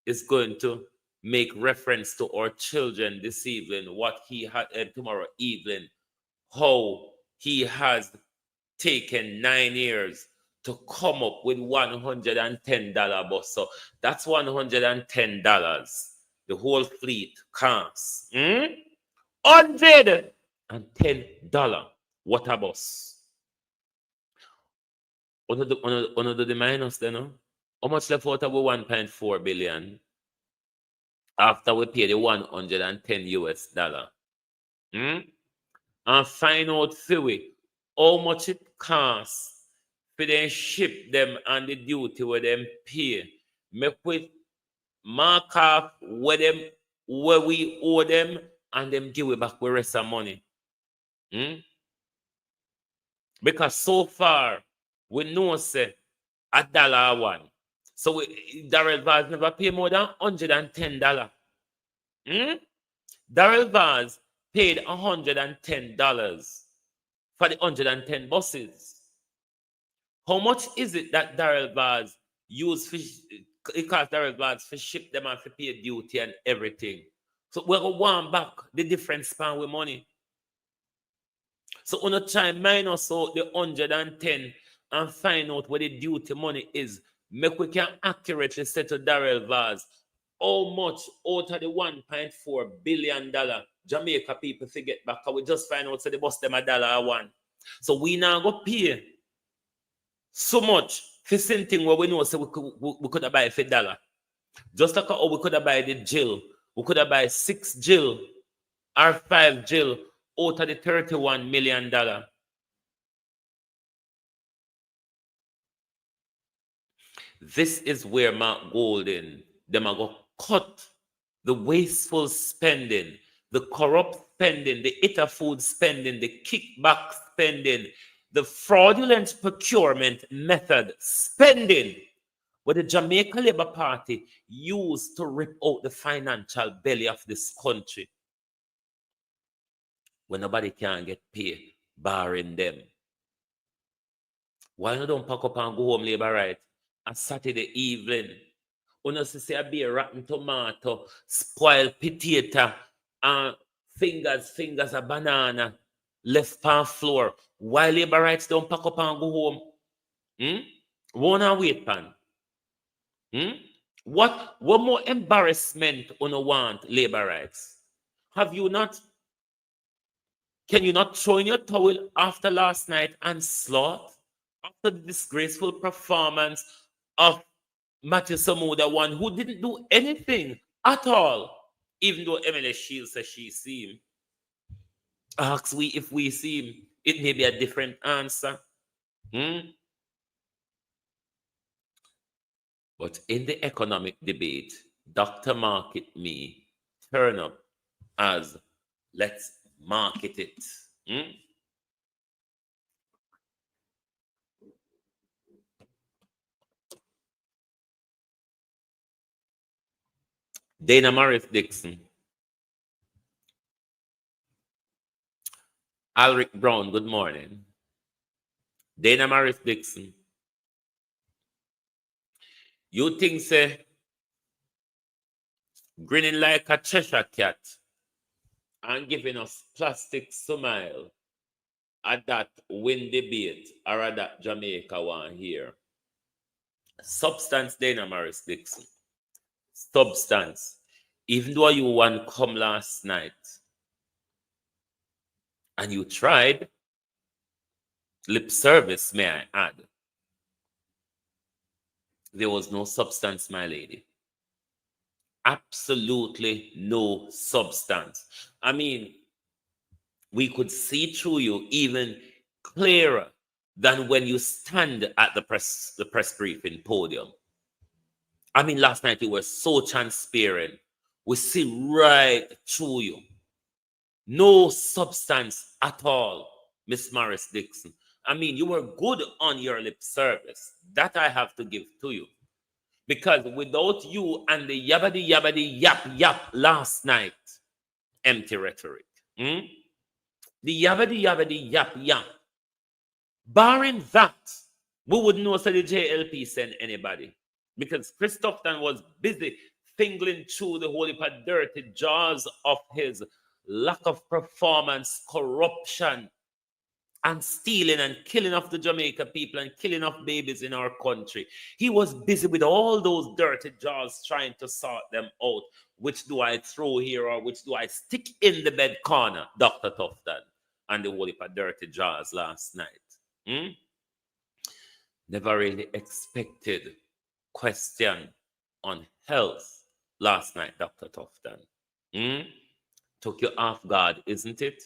is going to make reference to our children this evening, what he had tomorrow evening, how he has taken 9 years to come up with $110 bus. So that's $110. The whole fleet costs $110 water bus. One of the minus then, no? How much left out of 1.4 billion after we pay the $110? And find out for we how much it costs for them ship them and the duty where them pay. Make we mark off where we owe them and them give it back with rest of money. Because so far we know say $1 So Darrell Vaz never pay more than $110. Darrell Vaz paid $110 for the 110 buses. How much is it that Darrell Vaz used for, it cost Darrell Vaz for ship them and for pay duty and everything? So we're going to want back the difference span with money. So on a time minus out the 110 and find out where the duty money is. Make we can accurately say to Darrell Vaz how much out of the $1.4 billion Jamaica people forget back. We just find out so they bust them $1 So we now go pay so much for something where we know so we could have buy for $1. Just like how we could have buy the jail. We could have buy 6 jail or 5 jail out of the $31 million. This is where Mark Golden, them are going to cut the wasteful spending, the corrupt spending, the eater food spending, the kickback spending, the fraudulent procurement method spending, where the Jamaica Labour Party used to rip out the financial belly of this country. When nobody can get paid, barring them. Why don't pack up and go home, Labour right? On Saturday evening, you see a beer rotten tomato, spoiled potato, and fingers of banana left on floor. Why Labour rights don't pack up and go home? Won't I wait, pan? What more embarrassment on a want Labour rights? Have you not? Can you not throw in your towel after last night and slot? After the disgraceful performance of Matthew Samuda, one who didn't do anything at all, even though Emily Shields says she see him. Ask we if we see him, it may be a different answer. But in the economic debate, Dr. Market Me turn up as let's market it. Dana Morris Dixon. Alric Brown, good morning. Dana Morris Dixon. You think, say, grinning like a Cheshire cat and giving us plastic smile at that win debate or at that Jamaica one here. Substance, Dana Morris Dixon. Substance. Even though you one come last night and you tried lip service, may I add, there was no substance, my lady. Absolutely no substance. I mean, we could see through you even clearer than when you stand at the press briefing podium. I mean, last night you were so transparent. We see right through you. No substance at all, Miss Morris Dixon. I mean, you were good on your lip service. That I have to give to you. Because without you and the yabbity yap last night, empty rhetoric. The yabbity yap. Barring that, we wouldn't know so the JLP send anybody. Because Chris Tufton was busy fingering through the whole heap of dirty jaws of his lack of performance, corruption, and stealing and killing of the Jamaica people and killing of babies in our country. He was busy with all those dirty jaws trying to sort them out. Which do I throw here or which do I stick in the bed corner, Dr. Tufton, and the whole heap of dirty jaws last night? Never really expected question on health last night, Dr. Tufton. Took you off guard, isn't it?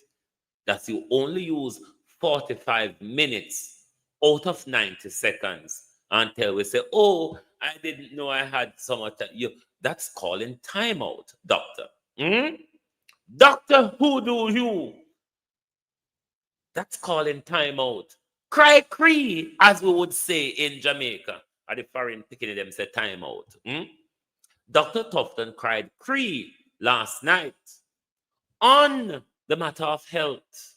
That you only use 45 minutes out of 90 seconds until we say, oh, I didn't know I had so much. That's calling timeout, doctor. Doctor, who do you? That's calling timeout. Cry cree, as we would say in Jamaica. At the foreign picking them say timeout. Dr. Tufton cried cree last night on the matter of health.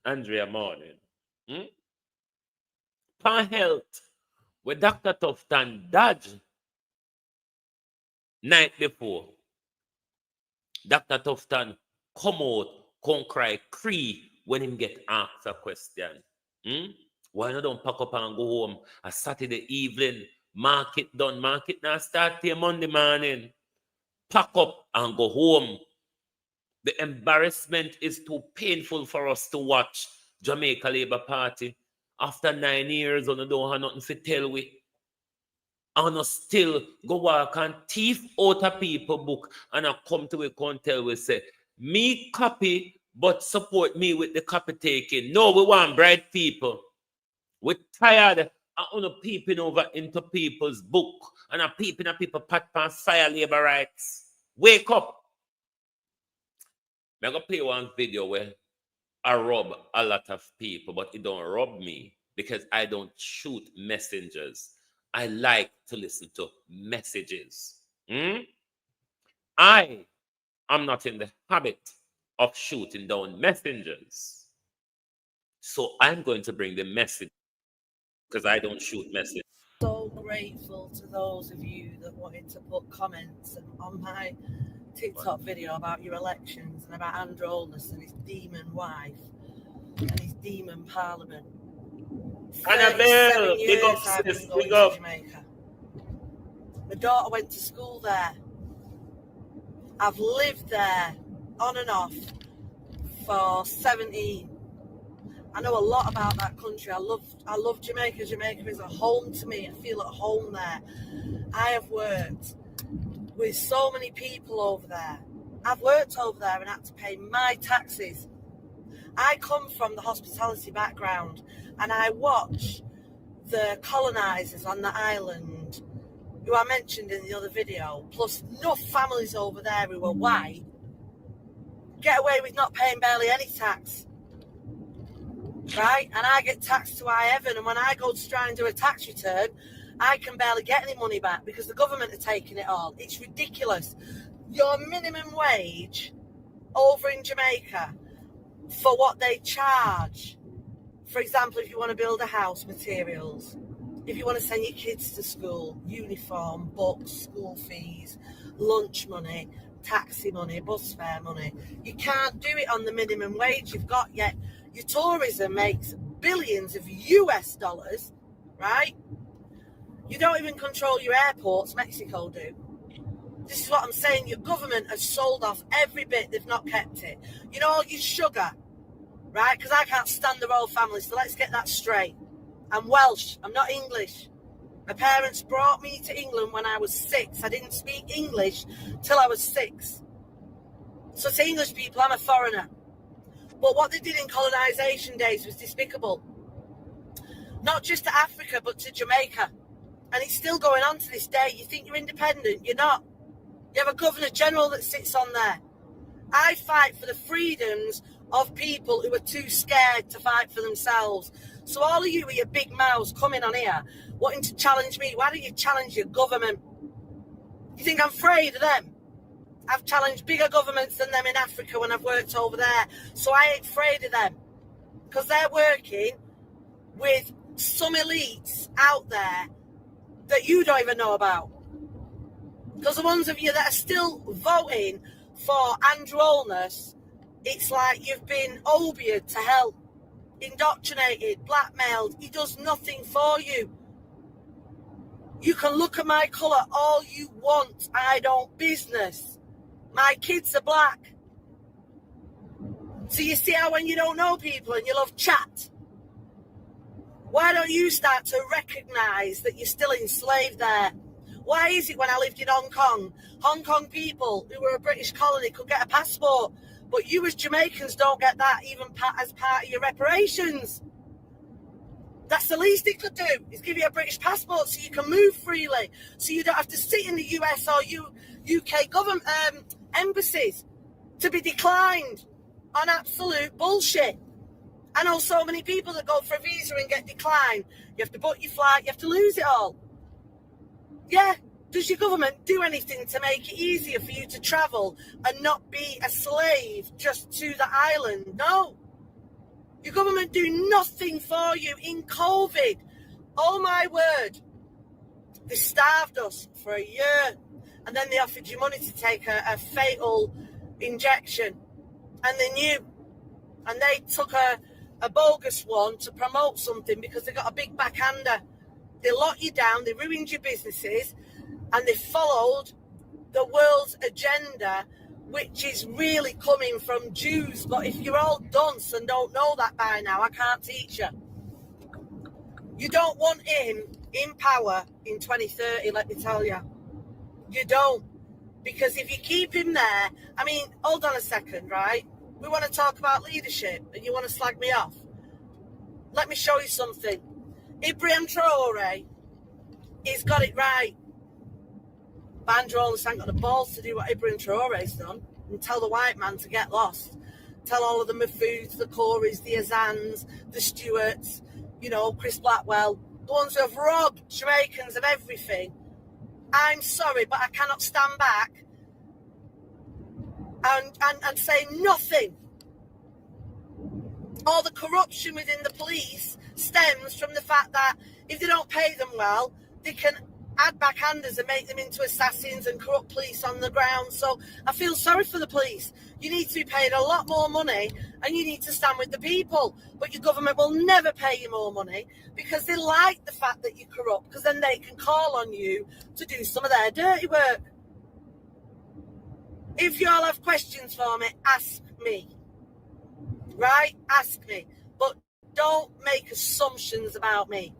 Andrea Morning. For health, with Dr. Tufton dodged night before. Dr. Tufton come out, come cry, cree when him get asked a question. Why not don't pack up and go home a Saturday evening? Market done. Market now start till Monday morning. Pack up and go home. The embarrassment is too painful for us to watch Jamaica Labour Party. After 9 years, and don't have nothing to tell we. And still go walk and thief out a people book and I come to a and tell we say, me copy, but support me with the copy taking. No, we want bright people. We're tired of peeping over into people's book and a peeping at people pat past fire labor rights. Wake up. I'm going to play one video where I rob a lot of people, but it don't rob me because I don't shoot messengers. I like to listen to messages. I am not in the habit of shooting down messengers. So I'm going to bring the message because I don't shoot messages. So grateful to those of you that wanted to put comments on my TikTok video about your elections and about Andrew Holness and his demon wife and his demon parliament. Annabelle, big up, sis, big up. Jamaica. My daughter went to school there. I've lived there on and off for 17. I know a lot about that country. I love Jamaica. Jamaica is a home to me. I feel at home there. I have worked with so many people over there. I've worked over there and had to pay my taxes. I come from the hospitality background and I watch the colonisers on the island, who I mentioned in the other video, plus enough families over there who are white, get away with not paying barely any tax. Right? And I get taxed to high heaven, and when I go to try and do a tax return, I can barely get any money back because the government are taking it all. It's ridiculous. Your minimum wage over in Jamaica for what they charge, for example, if you want to build a house, materials, if you want to send your kids to school, uniform, books, school fees, lunch money, taxi money, bus fare money, you can't do it on the minimum wage you've got yet. Your tourism makes billions of US dollars, right? You don't even control your airports, Mexico do. This is what I'm saying. Your government has sold off every bit, they've not kept it. You know, all your sugar, right? Because I can't stand the royal family, so let's get that straight. I'm Welsh, I'm not English. My parents brought me to England when I was 6. I didn't speak English till I was 6. So to English people, I'm a foreigner. But what they did in colonisation days was despicable. Not just to Africa, but to Jamaica. And it's still going on to this day. You think you're independent, you're not. You have a Governor General that sits on there. I fight for the freedoms of people who are too scared to fight for themselves. So all of you with your big mouths coming on here, wanting to challenge me, why don't you challenge your government? You think I'm afraid of them? I've challenged bigger governments than them in Africa when I've worked over there. So I ain't afraid of them. Because they're working with some elites out there that you don't even know about. Because the ones of you that are still voting for Andrew Holness, it's like you've been obiered to hell, indoctrinated, blackmailed. He does nothing for you. You can look at my colour all you want. I don't business. My kids are black. So you see how when you don't know people and you love chat, why don't you start to recognise that you're still enslaved there? Why is it when I lived in Hong Kong people who were a British colony could get a passport, but you as Jamaicans don't get that even as part of your reparations? That's the least it could do, is give you a British passport so you can move freely, so you don't have to sit in the US or UK government embassies to be declined on absolute bullshit. I know so many people that go for a visa and get declined. You have to book your flight, you have to lose it all. Yeah, does your government do anything to make it easier for you to travel and not be a slave just to the island? No. Your government do nothing for you in COVID. Oh my word. They starved us for a year. And then they offered you money to take a fatal injection, and they knew, and they took a bogus one to promote something because they got a big backhander. They locked you down, they ruined your businesses, and they followed the world's agenda, which is really coming from Jews. But if you're all dunce and don't know that by now, I can't teach you. You don't want him in power in 2030, let me tell you. You don't. Because if you keep him there, I mean, hold on a second, right? We want to talk about leadership and you want to slag me off. Let me show you something. Ibrahim Traore, he's got it right. Andrew Holness ain't got the balls to do what Ibrahim Traore's done and tell the white man to get lost. Tell all of the Mahfouds, the Corys, the Azans, the Stewarts, you know, Chris Blackwell, the ones who have robbed Jamaicans of everything. I'm sorry, but I cannot stand back and say nothing. All the corruption within the police stems from the fact that if they don't pay them well, they can add backhanders and make them into assassins and corrupt police on the ground. So I feel sorry for the police. You need to be paid a lot more money and you need to stand with the people. But your government will never pay you more money because they like the fact that you're corrupt, because then they can call on you to do some of their dirty work. If you all have questions for me, ask me. Right? Ask me. But don't make assumptions about me.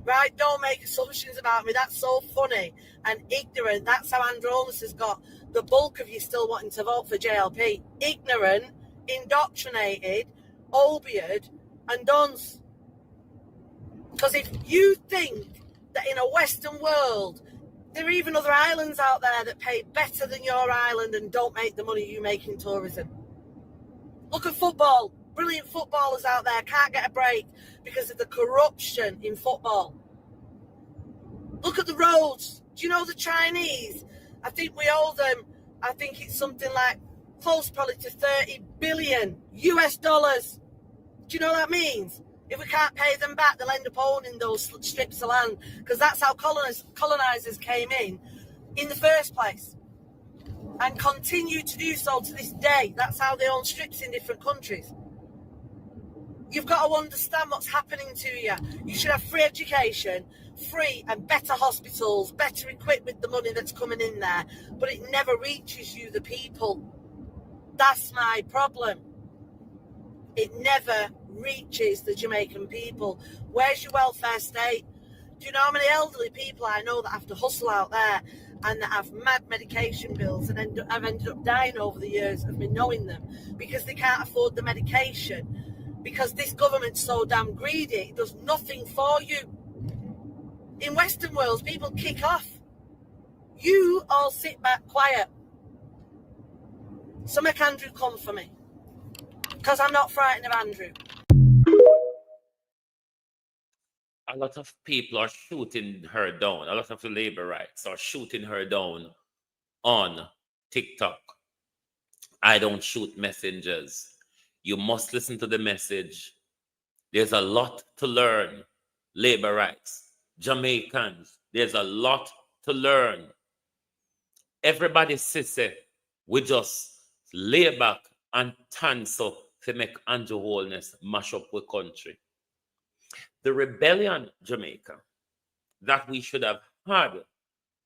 Right? Don't make assumptions about me. That's so funny and ignorant. That's how Andrew Holness has got the bulk of you still wanting to vote for JLP. Ignorant, indoctrinated, obiad, and dunce. Because if you think that in a Western world, there are even other islands out there that pay better than your island and don't make the money you make in tourism. Look at football. Brilliant footballers out there can't get a break because of the corruption in football. Look at the roads. Do you know the Chinese? I think we owe them, I think it's something like close probably to 30 billion US dollars. Do you know what that means? If we can't pay them back, they'll end up owning those strips of land, because that's how colonizers came in the first place and continue to do so to this day. That's how they own strips in different countries. You've got to understand what's happening to you. You should have free education, free and better hospitals, better equipped with the money that's coming in there, but it never reaches you, the people. That's my problem. It never reaches the Jamaican people. Where's your welfare state? Do you know how many elderly people I know that have to hustle out there and that have mad medication bills and have ended up dying over the years of me knowing them because they can't afford the medication? Because this government's so damn greedy, it does nothing for you. In Western worlds, people kick off. You all sit back quiet. So make Andrew come for me. Because I'm not frightened of Andrew. A lot of people are shooting her down. A lot of the labor rights are shooting her down on TikTok. I don't shoot messengers. You must listen to the message. There's a lot to learn. Labor rights, Jamaicans, there's a lot to learn. Everybody sissy, we just lay back and tense up to make Andrew Holness mash up the country. The rebellion, Jamaica, that we should have had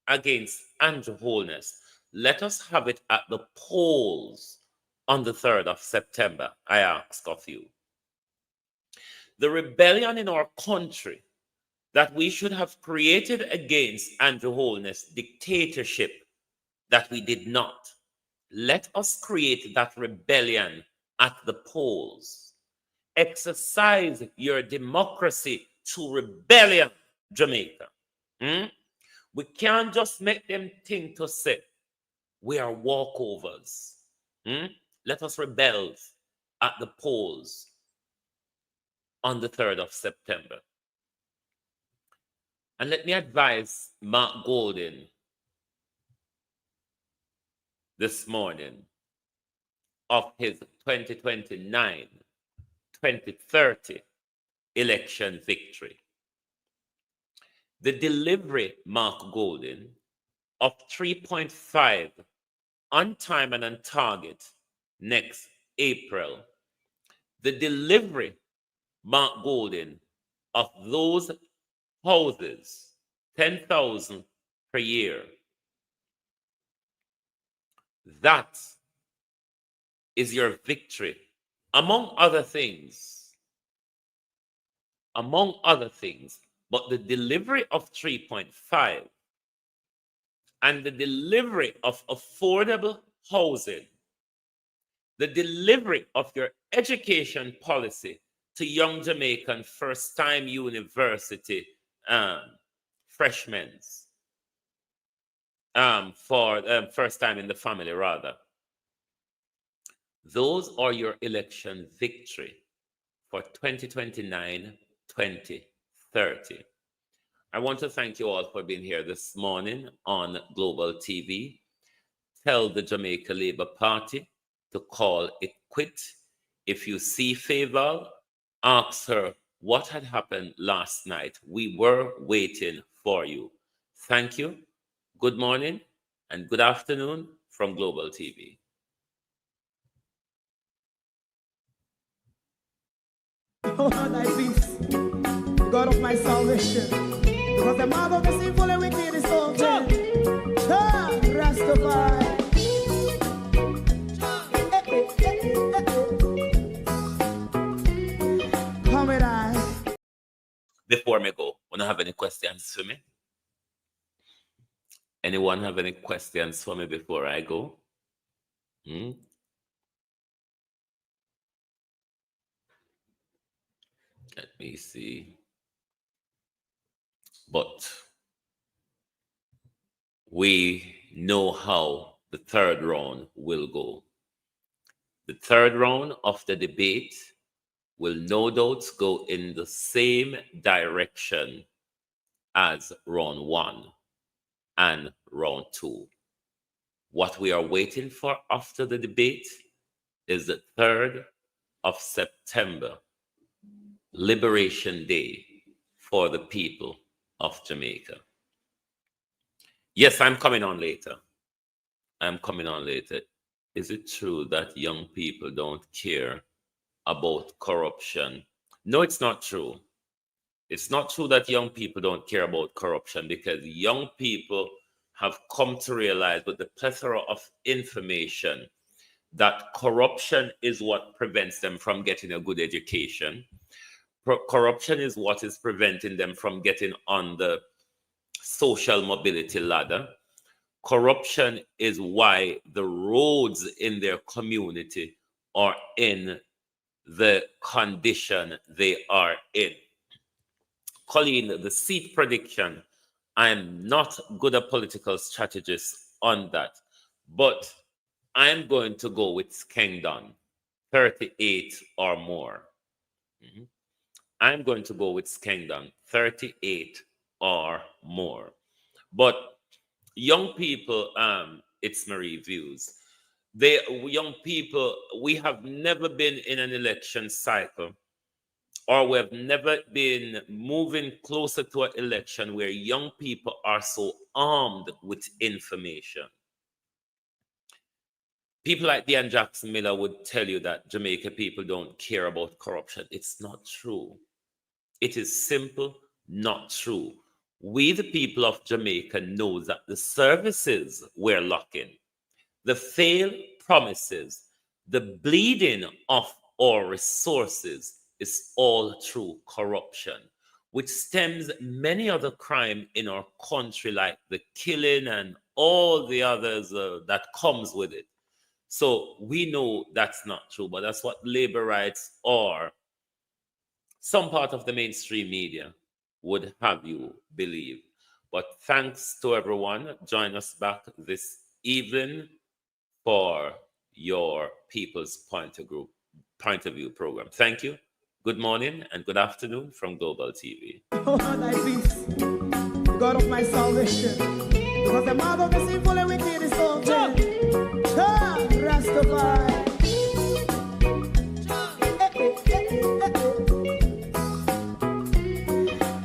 against Andrew Holness, let us have it at the polls on the 3rd of September, I ask of you. The rebellion in our country that we should have created against Andrew Holness' dictatorship that we did not. Let us create that rebellion at the polls. Exercise your democracy to rebellion, Jamaica. We can't just make them think to say, we are walkovers. Let us rebel at the polls on the 3rd of September. And let me advise Mark Golding this morning of his 2029-2030 election victory. The delivery, Mark Golding, of $3.5 on time and on target next April. The delivery, Mark Golden, of those houses, 10,000 per year, that is your victory. Among other things, but the delivery of 3.5 and the delivery of affordable housing, the delivery of your education policy to young Jamaican first-time university freshmen, for first time in the family, rather. Those are your election victory for 2029, 2030. I want to thank you all for being here this morning on Global TV. Tell the Jamaica Labour Party to call it quit. If you see Favour, ask her what had happened last night. We were waiting for you. Thank you. Good morning and good afternoon from Global TV. Oh, thy peace, God of my salvation, because the mouth of the sinful and wicked is open. Rastafari. Come with us. Before me go, wanna have any questions for me? Anyone have any questions for me before I go? Let me see. But we know how the third round will go. The third round of the debate will no doubt go in the same direction as round one and round two. What we are waiting for after the debate is the 3rd of September, Liberation Day for the people of Jamaica. Yes, I'm coming on later. Is it true that young people don't care about corruption? No, it's not true. It's not true that young people don't care about corruption, because young people have come to realize with the plethora of information that corruption is what prevents them from getting a good education. Corruption is what is preventing them from getting on the social mobility ladder. Corruption is why the roads in their community are in the condition they are in. Colleen, the seat prediction, I'm not good at political strategist on that, but I'm going to go with Skengdon, 38 or more. I'm going to go with Skengdon, 38 or more. But young people, it's Marie Views. Young people, we have never been in an election cycle, or we have never been moving closer to an election where young people are so armed with information. People like Dean Jackson Miller would tell you that Jamaica people don't care about corruption. It's not true. It is simple, not true. We, the people of Jamaica, know that the services we're lacking, the failed promises, the bleeding of our resources is all through corruption, which stems many other crime in our country, like the killing and all the others that comes with it. So we know that's not true, but that's what labor rights or some part of the mainstream media would have you believe. But thanks to everyone. Join us back this evening for your People's Point of View program. Thank you. Good morning and good afternoon from Global TV. Oh, thy peace, God of my salvation, because the mouth of the sinful and wicked is open. Rastafari.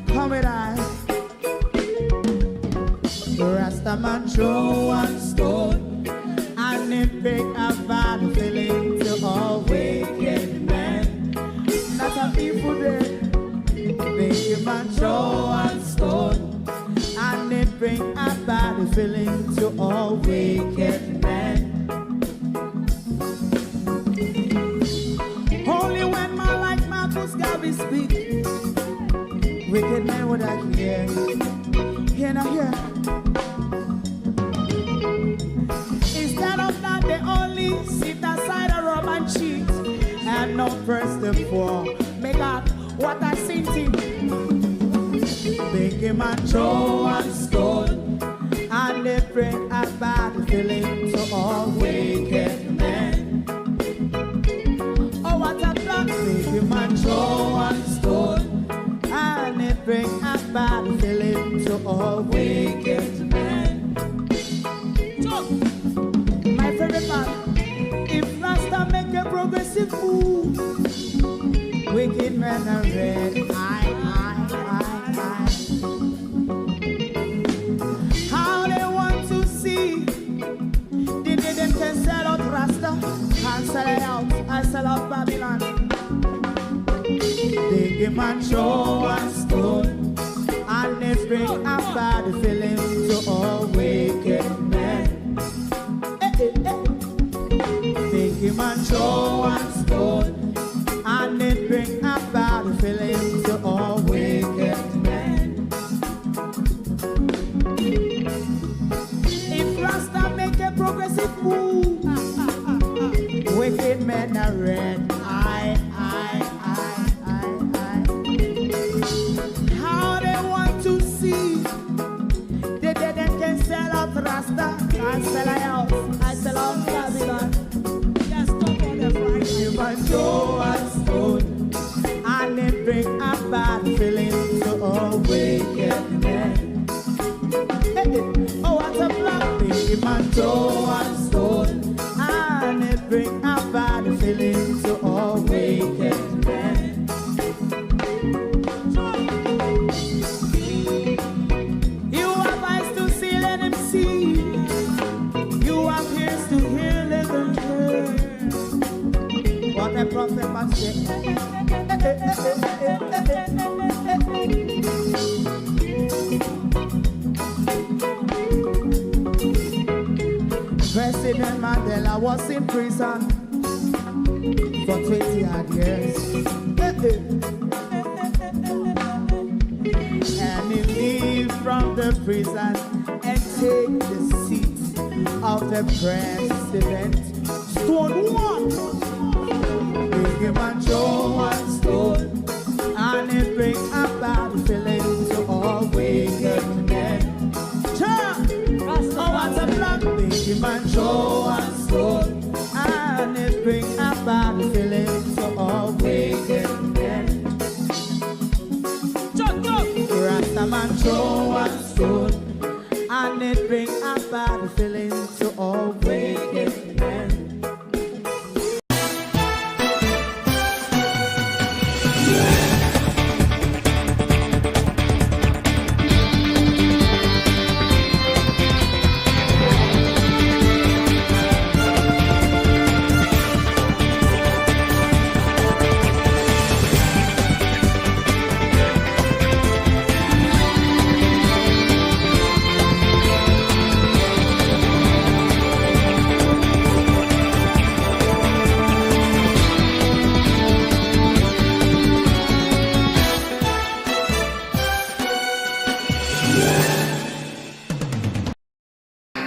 Come with us. Rastaman throw one stone and feeling to all wicked men. Only when man like Marcus Garvey speak, wicked men would I hear. Hear now hear. Instead of that, they only sit aside and rub and cheat and not press the poor. Make God what I seen him. Make him a throw and stone, and they bring a bad feeling to all wicked men. Oh, what a plan! Make him a throw and stone, and they bring a bad feeling to all wicked men. So, my favorite part, if Rasta make a progressive move, wicked men are red. How they want to see the day them can sell out Rasta and sell it out and sell out Babylon. They give man show and stone, and they bring a bad feeling to all wicked men. They give man show and stone, and they bring a bad feeling to all wicked men. If Rasta make a progressive move, wicked men are red. How they want to see the dead can sell out Rasta and sell out, I sell out Babylon. Just talk on the Friday. Give a show and stone, and they bring a bad feeling to all wicked men. Oh, what a black baby man, show and stone, and they bring a bad feeling to all wicked men. You have eyes to see, let him see. You have ears to hear, let them hear. What a prophet must say. President Mandela was in prison for 20 odd years. And he leave from the prison and take the seat of the president. Stone one, big him and Joe one stone, and he bring a bad feeling to all wicked men. Oh, what a black big him and Joe one stone, and he bring a bad feeling to all wicked men. Rastaman Joe one stone, and it bring a bad feeling to all wicked men.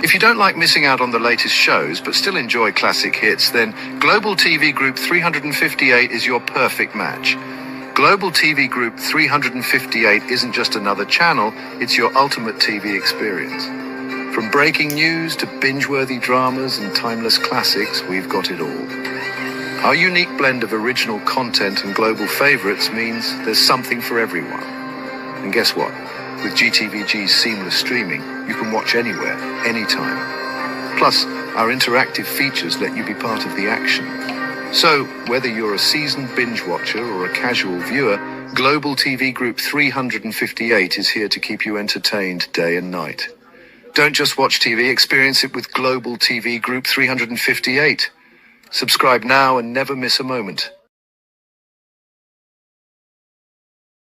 If you don't like missing out on the latest shows but still enjoy classic hits, then Global TV Group 358 is your perfect match. Global TV Group 358 isn't just another channel, it's your ultimate TV experience. From breaking news to binge-worthy dramas and timeless classics, we've got it all. Our unique blend of original content and global favorites means there's something for everyone. And guess what? With GTVG's seamless streaming, you can watch anywhere, anytime. Plus, our interactive features let you be part of the action. So, whether you're a seasoned binge watcher or a casual viewer, Global TV Group 358 is here to keep you entertained day and night. Don't just watch TV, experience it with Global TV Group 358. Subscribe now and never miss a moment.